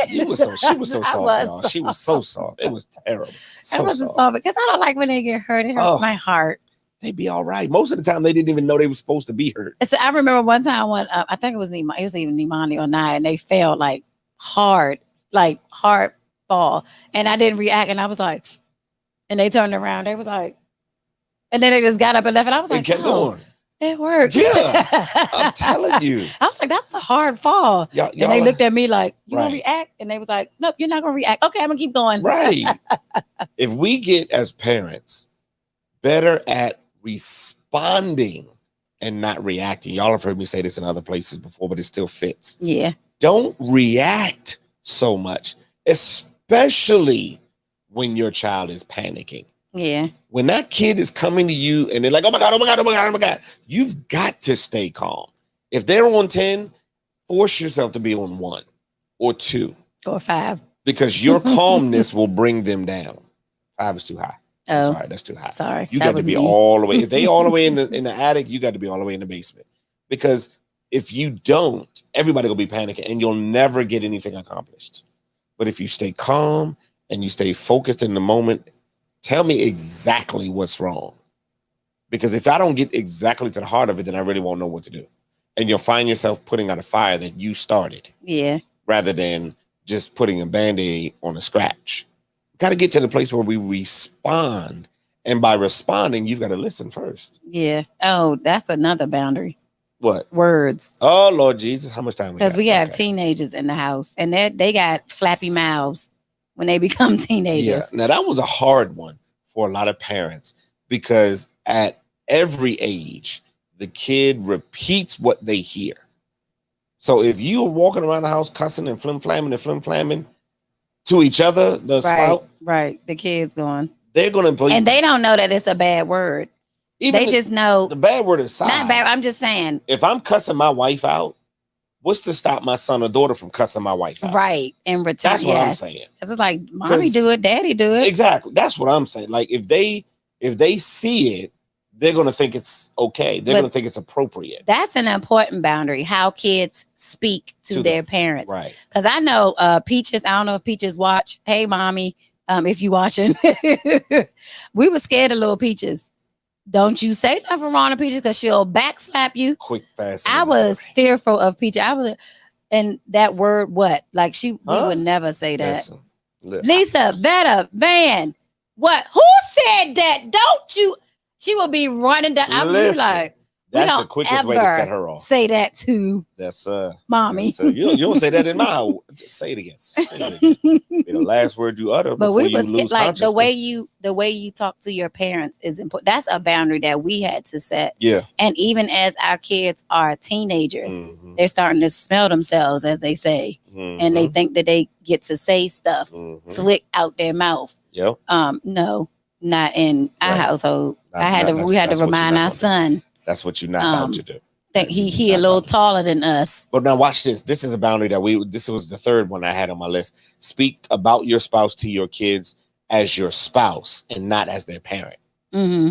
She was so I soft, was y'all. She was so soft. It was terrible. I So wasn't soft. soft because I don't like when they get hurt. It hurts Oh. my heart. They'd be all right. Most of the time, they didn't even know they were supposed to be hurt. So I remember one time when I think it was either Nimani or Naya, and they fell like hard fall, and I didn't react, and I was like, and they turned around, they was like, and then they just got up and left, and I was They like, kept oh, going. it works. Yeah. I'm telling you. I was like, that was a hard fall. Y'all, And they looked at me like, you gonna Right. react? And they was like, nope, you're not gonna react. Okay, I'm gonna keep going. right. If we get as parents better at responding and not reacting, y'all have heard me say this in other places before, but it still fits. Yeah. Don't react so much, especially when your child is panicking. Yeah. When that kid is coming to you and they're like, oh my God, oh my God, oh my God, oh my God, you've got to stay calm. If they're on 10, force yourself to be on 1 or 2 Or 5. because your calmness will bring them down. 5 is too high. I'm Oh, sorry, that's too high. sorry. You that got to was be me. all the way. If they all the way in the attic, you got to be all the way in the basement. Because if you don't, everybody will be panicking and you'll never get anything accomplished. But if you stay calm and you stay focused in the moment, tell me exactly what's wrong. Because if I don't get exactly to the heart of it, then I really won't know what to do. And you'll find yourself putting out a fire that you started Yeah. rather than just putting a Band-Aid on a scratch. Got to get to the place where we respond. And by responding, you've got to listen first. Yeah. Oh, that's another boundary. What? Words. Oh, Lord Jesus, how much time we got? Because we have Okay. teenagers in the house and they got flappy mouths when they become teenagers. Yeah. Now, that was a hard one for a lot of parents because at every age, the kid repeats what they hear. So if you are walking around the house cussing and flim-flamming to each other, the spout, Right. The kids going. they're going to play. And they don't know that it's a bad word. They just know. The bad word aside. Not bad. I'm just saying. If I'm cussing my wife out, what's to stop my son or daughter from cussing my wife out? Right. In return. That's what I'm saying. Because it's like, mommy do it, daddy do it. Exactly. That's what I'm saying. Like if they see it, they're going to think it's okay. They're going to think it's appropriate. That's an important boundary, how kids speak to their parents. Right. Because I know Peaches, I don't know if Peaches watch. Hey, mommy, if you watching. We were scared of little Peaches. Don't you say nothing wrong to Peaches because she'll backslap you. Quick, fast. I was fearful of Peaches. And that word, what? Like we would never say that. Listen. Lisa, Vetta, Van, what? Who said that? Don't you? She will be running down. I was like, that's the quickest way to set her off. Say that to mommy. You don't say that in my house. Just say it again. Say it again. Be the last word you utter but before we you was lose like consciousness. the way you talk to your parents is important. That's a boundary that we had to set. Yeah. And even as our kids are teenagers, they're starting to smell themselves, as they say, and they think that they get to say stuff slick out their mouth. Yep. No, not in our household. We had to remind our son. That's what you're not about to do. That he a little taller than us. But now watch this. This is a boundary that this was the third one I had on my list. Speak about your spouse to your kids as your spouse and not as their parent.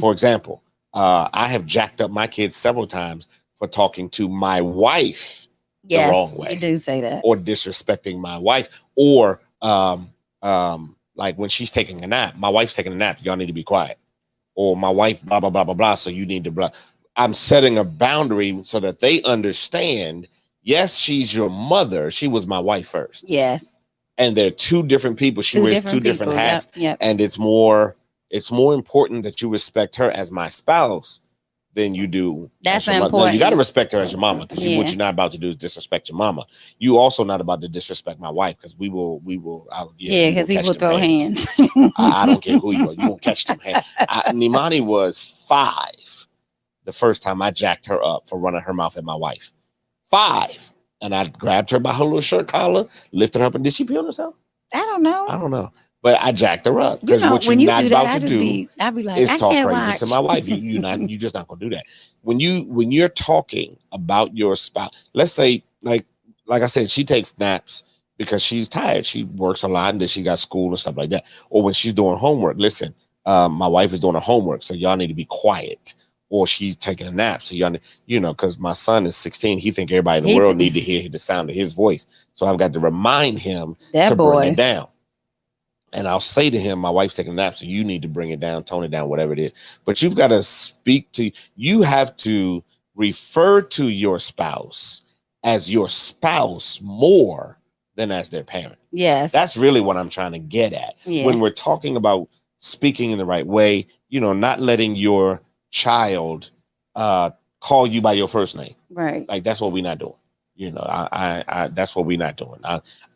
For example, I have jacked up my kids several times for talking to my wife the wrong way. You do say that. Or disrespecting my wife. Or like when she's taking a nap, my wife's taking a nap, y'all need to be quiet. Or my wife, blah, blah, blah, blah, blah. So you need to blah. I'm setting a boundary so that they understand, yes, she's your mother. She was my wife first. Yes. And they're two different people. She wears two different hats. Yep. And it's more important that you respect her as my spouse than you do. That's important. important. No, you got to respect her as your mama, because what you're not about to do is disrespect your mama. You also not about to disrespect my wife, because we will. Because he will throw hands. I don't care who you are. You won't catch them hands. Nimani was 5 the first time I jacked her up for running her mouth at my wife. 5. And I grabbed her by her little shirt collar, lifted her up, and did she pee on herself? I don't know. But I jacked her up, because what you're not about to do I'd be like, is I talk can't crazy watch. to my wife. You just not gonna do that. When you're talking about your spouse, let's say like I said, she takes naps because she's tired. She works a lot and then she got school and stuff like that. Or when she's doing homework, listen, my wife is doing her homework, so y'all need to be quiet. Or she's taking a nap, so y'all, because my son is 16, he think everybody in the world need to hear the sound of his voice. So I've got to remind him to bring it down. And I'll say to him, my wife's taking a nap, so you need to bring it down, tone it down, whatever it is. But you've got to you have to refer to your spouse as your spouse more than as their parent. Yes. That's really what I'm trying to get at. Yeah. When we're talking about speaking in the right way, not letting your child call you by your first name. Right. Like, that's what we're not doing. I that's what we're not doing.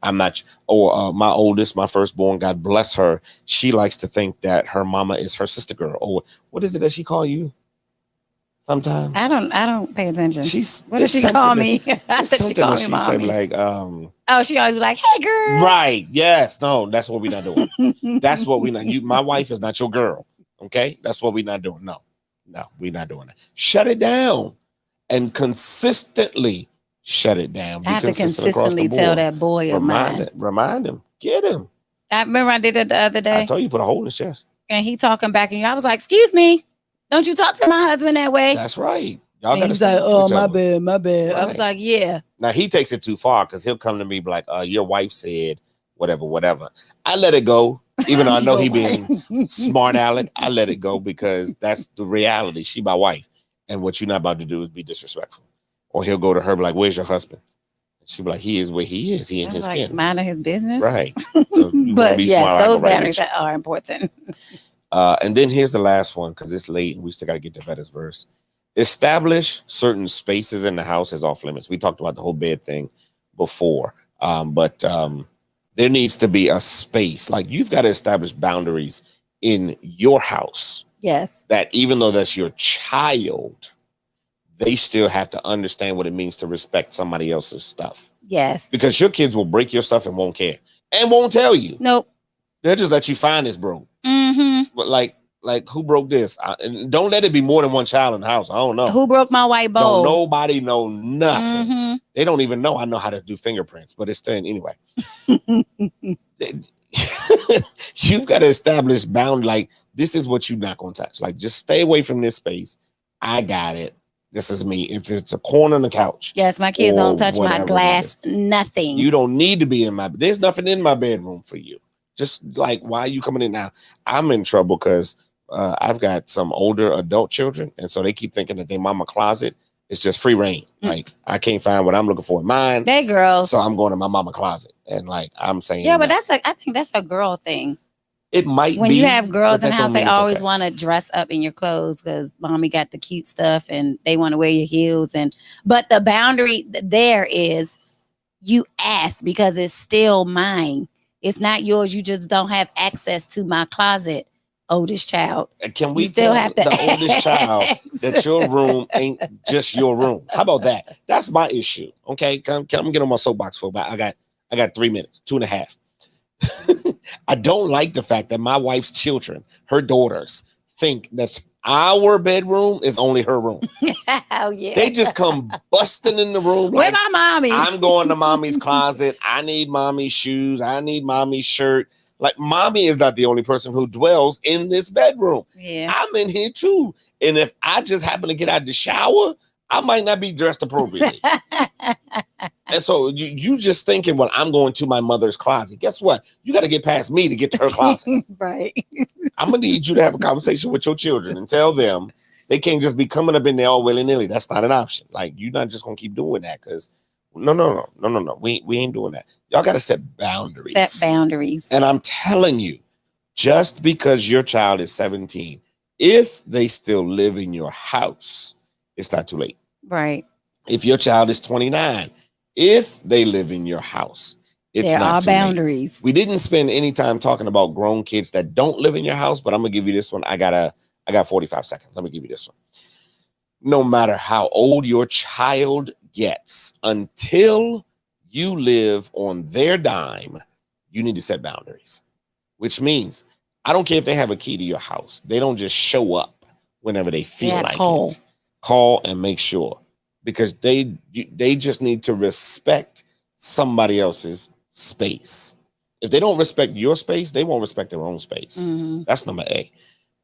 I'm not. Or my oldest, my firstborn, God bless her, she likes to think that her mama is her sister girl. Or what is it that she call you? Sometimes I don't pay attention. What does she something call me? I said she called me say mommy. like oh, she always be like, "Hey, girl." Right? Yes. No, that's what we're not doing. That's what we're not. My wife is not your girl. Okay, that's what we're not doing. No, we're not doing that. Shut it down, and consistently shut it down. I have to consistently tell that boy of mine. Remind him. Get him. I remember I did it the other day. I told you, put a hole in his chest. and he talking back and I was like, excuse me, don't you talk to my husband that way? That's right. Y'all And got to he's like, stand oh, for each my other. bad, my bad. I was Right. like, yeah. Now he takes it too far because he'll come to me be like, your wife said whatever. I let it go, even though I know he being smart aleck. I let it go because that's the reality. She my wife. And what you're not about to do is be disrespectful. Or he'll go to her be like, where's your husband? And she'll be like, he is where he is. He in I was his like, skin. minding his business. Right. So you wanna But be yes, smart, I go those right boundaries with you. are important. And then here's the last one because it's late and we still got to get to Vetta's verse. Establish certain spaces in the house as off limits. We talked about the whole bed thing before, but there needs to be a space. Like you've got to establish boundaries in your house Yes. that even though that's your child, they still have to understand what it means to respect somebody else's stuff. Yes. Because your kids will break your stuff and won't care and won't tell you. Nope. They'll just let you find this broke. Mm-hmm. But like who broke this? And don't let it be more than one child in the house. I don't know. Who broke my white bowl? Don't nobody know nothing. Mhm. They don't even know I know how to do fingerprints, but it's still anyway. You've got to establish bound. Like this is what you're not going to touch. Like just stay away from this space. I got it. This is me. If it's a corner on the couch, Yes, my kids or don't touch my whatever it glass. Nothing. you don't need to be in my. There's nothing in my bedroom for you. Just like why are you coming in now? I'm in trouble because I've got some older adult children, and so they keep thinking that their mama closet is just free reign. Like I can't find what I'm looking for in mine, They girls. so I'm going to my mama closet, and like I'm saying, Yeah, but no. I think that's a girl thing. It might When be you have girls but in that the house, don't they mean it's always okay. want to dress up in your clothes because mommy got the cute stuff and they want to wear your heels. But the boundary there is you ask because it's still mine. It's not yours. You just don't have access to my closet, oldest child. And can we You still tell have to the oldest child that your room ain't just your room? How about that? That's my issue. Okay, can I get on my soapbox for about? I got 3 minutes, 2.5. I don't like the fact that my wife's children, her daughters, think that our bedroom is only her room. Oh yeah. They just come busting in the room Where like, my mommy? I'm going to mommy's closet. I need mommy's shoes. I need mommy's shirt. Like, mommy is not the only person who dwells in this bedroom. Yeah. I'm in here too. And if I just happen to get out of the shower, I might not be dressed appropriately. And so you just thinking, well, I'm going to my mother's closet. Guess what? You got to get past me to get to her closet. Right. I'm going to need you to have a conversation with your children and tell them they can't just be coming up in there all willy-nilly. That's not an option. Like, you're not just going to keep doing that because no. We ain't doing that. Y'all got to set boundaries. Set boundaries. And I'm telling you, just because your child is 17, if they still live in your house, it's not too late. Right. If your child is 29, if they live in your house, it's There not are too late. boundaries. We didn't spend any time talking about grown kids that don't live in your house, but I'm gonna give you this one. I got 45 seconds. Let me give you this one. No matter how old your child gets, until you live on their dime, you need to set boundaries, which means I don't care if they have a key to your house. They don't just show up whenever they feel like it. Call and make sure, because they just need to respect somebody else's space. If they don't respect your space, they won't respect their own space. Mm-hmm. That's number A.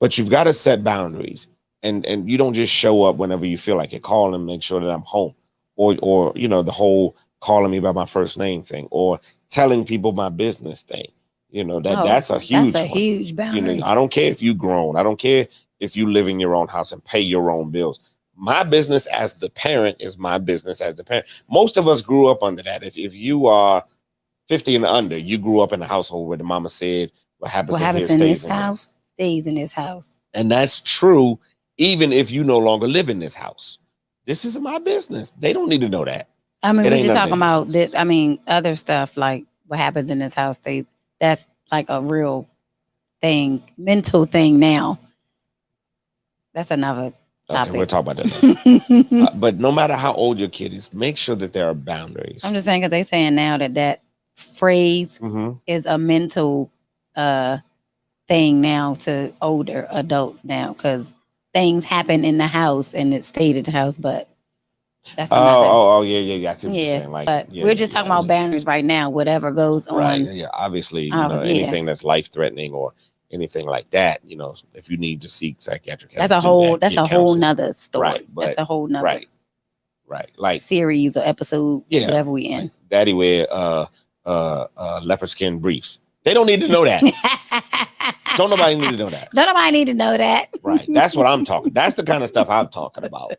But you've got to set boundaries, and you don't just show up whenever you feel like it. Call and make sure that I'm home, or you know, the whole calling me by my first name thing, or telling people my business thing. You know, that's a huge one. Huge boundary. You know, I don't care if you grown. I don't care if you live in your own house and pay your own bills. My business as the parent is my business as the parent. Most of us grew up under that. If you are 50 and under, you grew up in a household where the mama said, what happens in this house stays in this house. And that's true, even if you no longer live in this house. This is my business. They don't need to know that. I mean, It we're ain't just nothing. talking about this. I mean, other stuff like what happens in this house stays. That's like a real thing, mental thing now. That's another topic. Okay, we'll talk about that later. But no matter how old your kid is, make sure that there are boundaries. I'm just saying because they're saying now that phrase Mhm. is a mental thing now to older adults now because things happen in the house and it stayed in the house, but that's another. Yeah. I see what you're saying. Like, but we're just talking about boundaries right now. Whatever goes on, right? Yeah, obviously, you know, anything that's life threatening or anything like that. You know, if you need to seek psychiatric help, That's a do whole. that, That's get a whole counseling. nother story. Right, That's but- a whole nother Right. Like series or episode. Yeah. Whatever we in. Daddy wear leopard skin briefs. They don't need to know that. Don't nobody need to know that. Don't nobody need to know that. Right. That's what I'm talking. That's the kind of stuff I'm talking about.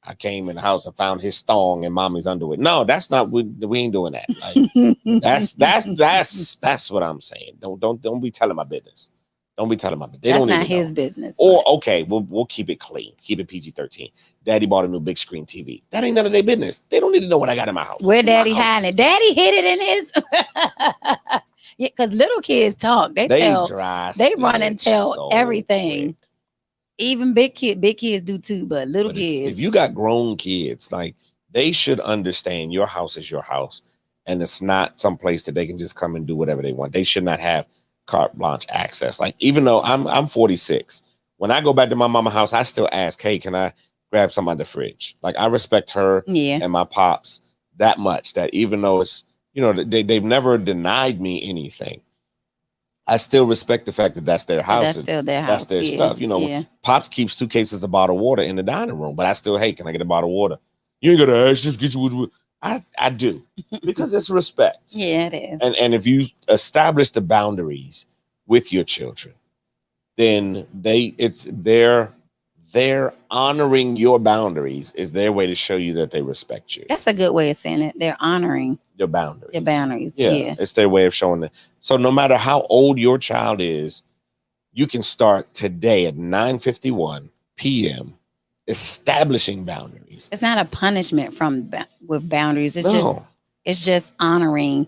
I came in the house and found his thong and mommy's underwear. No, that's not. We ain't doing that. Like, that's what I'm saying. Don't be telling my business. Don't be telling my business. They That's don't not need to his know. business. Or okay, we'll keep it clean. Keep it PG-13. Daddy bought a new big screen TV. That ain't none of their business. They don't need to know what I got in my house. Where It's my daddy house. hiding it? Daddy hid it in his. Yeah, because little kids talk. They tell. dry They run and snitch tell so everything. quick. Even big kids do too, but little But kids. if you got grown kids, like they should understand your house is your house, and it's not some place that they can just come and do whatever they want. They should not have carte blanche access. Like even though I'm 46, when I go back to my mama's house, I still ask, "Hey, can I grab some out the fridge?" Like I respect her yeah, and my pops that much that even though it's they've never denied me anything, I still respect the fact that that's their house. that's still their house. That's their yeah. stuff. Yeah. Pops keeps 2 cases of bottled water in the dining room, but I still, hey, can I get a bottle of water? You ain't gotta ask, just get you. I do because it's respect. Yeah, it is. And if you establish the boundaries with your children, then they're honoring your boundaries is their way to show you that they respect you. That's a good way of saying it. They're honoring Your boundaries. your boundaries. Yeah, Yeah. it's their way of showing it. So no matter how old your child is, you can start today at 9:51 p.m. establishing boundaries. It's not a punishment with boundaries. It's No, just honoring.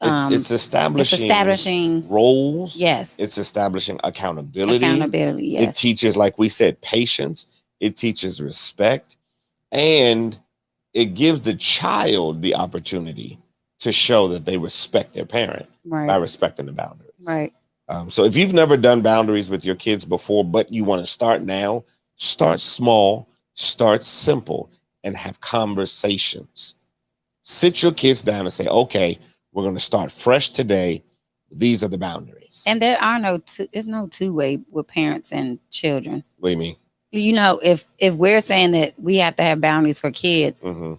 it's establishing, roles. Yes. It's establishing accountability. Accountability. It Yes. teaches, like we said, patience. It teaches respect, and it gives the child the opportunity to show that they respect their parent by Right. respecting the boundaries. Right. So if you've never done boundaries with your kids before, but you want to start now, start small, start simple, and have conversations. Sit your kids down and say, okay, we're going to start fresh today. These are the boundaries. And there's no two-way with parents and children. What do you mean? You know, if we're saying that we have to have boundaries for kids, Mm-hmm.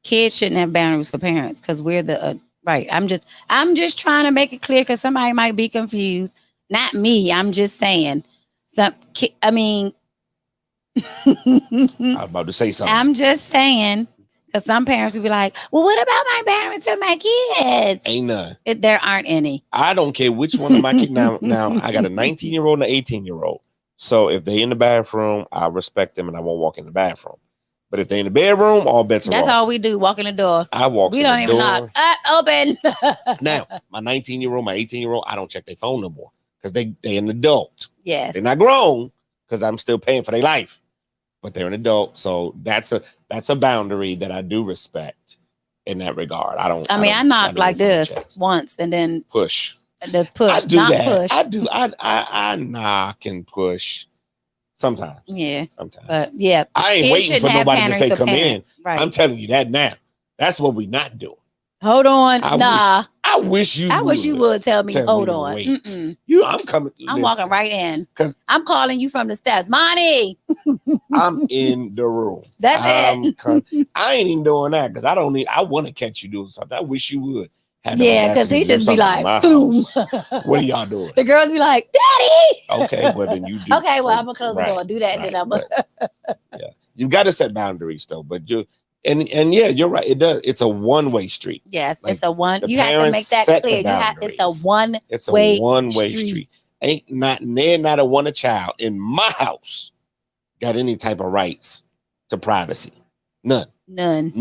kids shouldn't have boundaries for parents because we're the right. I'm just trying to make it clear because somebody might be confused. Not me. I'm just saying. I mean, I was about to say something. I'm just saying because some parents will be like, "Well, what about my boundaries for my kids?" Ain't none. There aren't any. I don't care which one of my kids. Now I got a 19-year-old and an 18-year-old. So if they in the bathroom, I respect them and I won't walk in the bathroom. But if they in the bedroom, all bets are That's off. all we do. Walk in the door. I walk. We don't even knock. Open. Now, my 19-year-old, my 18-year-old, I don't check their phone no more because they an adult. Yes. They're not grown because I'm still paying for their life, but they're an adult. So that's a boundary that I do respect in that regard. I knock like this once and then push. just push. I do not that. push. I do. I knock and push sometimes. Yeah. Sometimes. But yeah. I ain't kids waiting for shouldn't have nobody to boundaries say for come parents. in. Right. I'm telling you that now. That's what we not doing. Hold on. I wish you I wish you would tell me, Tell me hold to on. wait. Mm-mm. I'm coming. I'm walking right in. 'Cause- I'm calling you from the steps. Monty. I'm in the room. That's it. I ain't even doing that because I want to catch you doing something. I wish you would. Have the Yeah, because audacity he to do just be something in like, my boom. house. What are y'all doing? The girls be like, Daddy. Okay, well then you do. Okay, well, I'm gonna close the door. Do that, and then I'm yeah. You got to set boundaries though, but yeah, you're right. It does. It's a one-way street. Yes, Like, it's a one. the You have to parents make that set the clear. It's a boundaries. one. It's a Way one-way street. street. Ain't not a one a child in my house got any type of rights to privacy. None. None.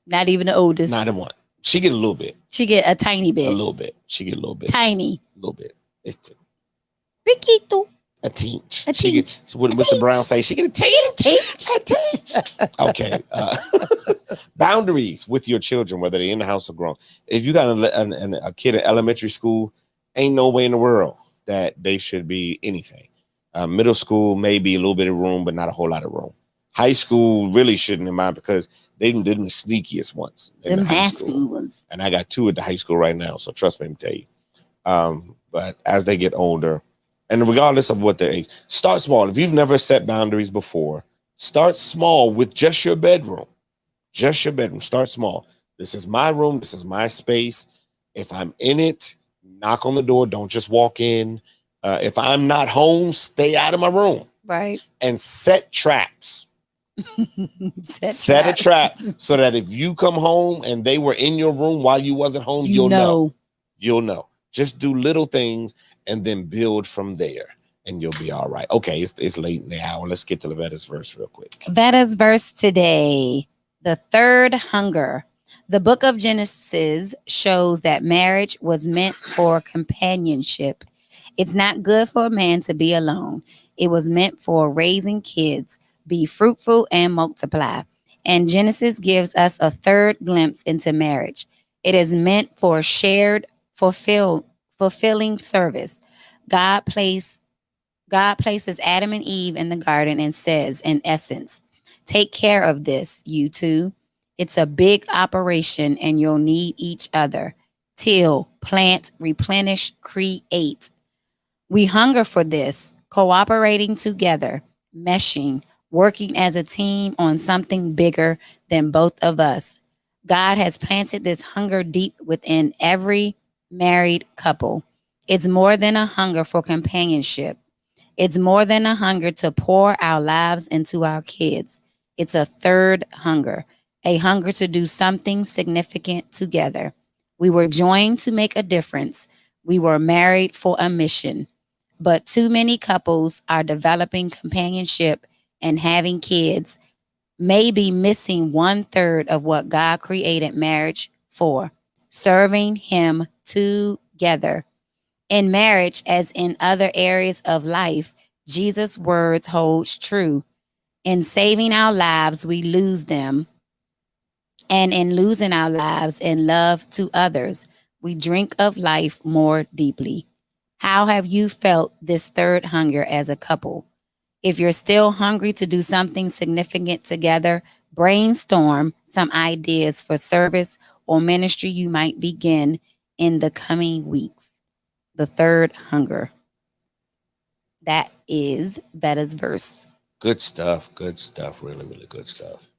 Not even the oldest. Not a one. She get a little bit. She get a tiny A bit. little bit. She get a little bit. Tiny. A little bit. It's Riquito. a teach. A She get what Mr. Brown say. She get a teach. Teach. A teach. Okay. Boundaries with your children, whether they're in the house or grown. If you got a kid in elementary school, ain't no way in the world that they should be anything. Middle school, maybe a little bit of room, but not a whole lot of room. High school really shouldn't in mind because they're the sneakiest ones in Them the high high school. school ones. And I got 2 at the high school right now. So trust me, let me tell you. But as they get older, and regardless of what their age, start small. If you've never set boundaries before, start small with just your bedroom. Just your bedroom. Start small. This is my room. This is my space. If I'm in it, knock on the door. Don't just walk in. If I'm not home, stay out of my room Right. and set traps. Set a traps. trap so that if you come home and they were in your room while you wasn't home, you'll know. You'll know. Just do little things and then build from there, and you'll be all right. Okay, it's late in the hour. Let's get to Leviticus verse real quick. Veda's verse today, the third hunger. The book of Genesis shows that marriage was meant for companionship. It's not good for a man to be alone. It was meant for raising kids, be fruitful and multiply. And Genesis gives us a third glimpse into marriage. It is meant for shared, fulfilling service. God places Adam and Eve in the garden and says, in essence, take care of this, you two. It's a big operation and you'll need each other. Till, plant, replenish, create. We hunger for this, cooperating together, meshing, working as a team on something bigger than both of us. God has planted this hunger deep within every married couple. It's more than a hunger for companionship. It's more than a hunger to pour our lives into our kids. It's a third hunger, a hunger to do something significant together. We were joined to make a difference. We were married for a mission. But too many couples are developing companionship and having kids, maybe missing 1/3 of what God created marriage for, serving Him together. In marriage, as in other areas of life, Jesus' words holds true. In saving our lives, we lose them. And in losing our lives in love to others, we drink of life more deeply. How have you felt this third hunger as a couple? If you're still hungry to do something significant together, brainstorm some ideas for service or ministry you might begin in the coming weeks. The third hunger. That is Veda's verse. Good stuff. Good stuff. Really, really good stuff.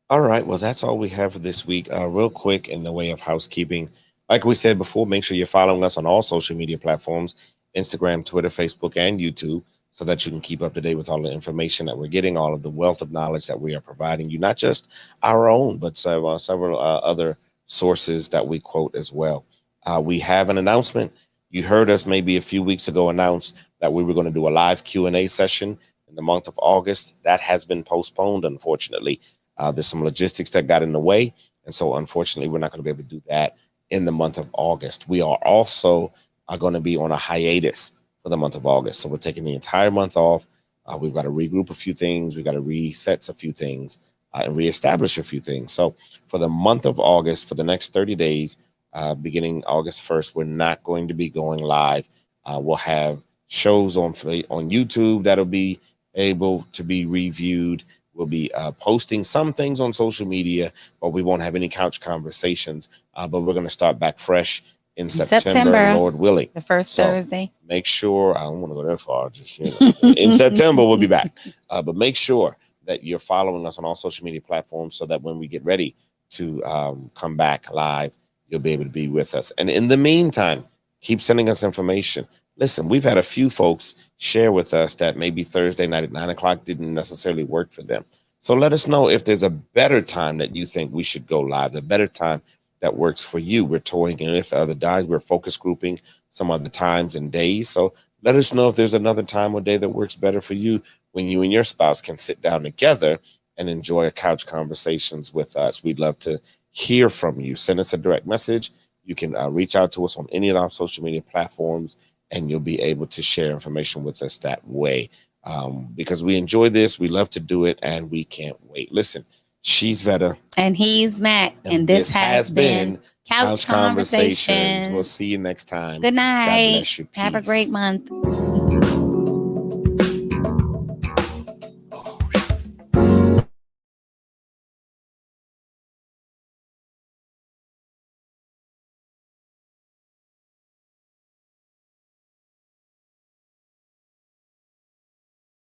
All right. Well, that's all we have for this week. Real quick, in the way of housekeeping, like we said before, make sure you're following us on all social media platforms, Instagram, Twitter, Facebook, and YouTube, so that you can keep up to date with all the information that we're getting, all of the wealth of knowledge that we are providing you, not just our own, but several other sources that we quote as well. We have an announcement. You heard us maybe a few weeks ago announce that we were going to do a live Q&A session in the month of August. That has been postponed, unfortunately. There's some logistics that got in the way. And so, unfortunately, we're not going to be able to do that in the month of August. We are also going to be on a hiatus for the month of August. So we're taking the entire month off. We've got to regroup a few things. We've got to reset a few things and reestablish a few things. So for the month of August, for the next 30 days, beginning August 1st, we're not going to be going live. We'll have shows on YouTube that'll be able to be reviewed. We'll be posting some things on social media, but we won't have any couch conversations. But we're going to start back fresh in September, Lord willing. The first Thursday. Make sure, I don't want to go that far. Just in September, we'll be back. But make sure that you're following us on all social media platforms so that when we get ready to come back live, you'll be able to be with us. And in the meantime, keep sending us information. Listen, we've had a few folks share with us that maybe Thursday night at 9:00 didn't necessarily work for them. So let us know if there's a better time that you think we should go live, the better time that works for you. We're toying with other times. We're focus grouping some other times and days. So let us know if there's another time or day that works better for you when you and your spouse can sit down together and enjoy a couch conversations with us. We'd love to hear from you. Send us a direct message. You can reach out to us on any of our social media platforms, and you'll be able to share information with us that way. Because we enjoy this, we love to do it, and we can't wait. Listen, she's Veda. And he's Mac. And this has been Couch Conversations. We'll see you next time. Good night. God bless you. Have a Peace. great month.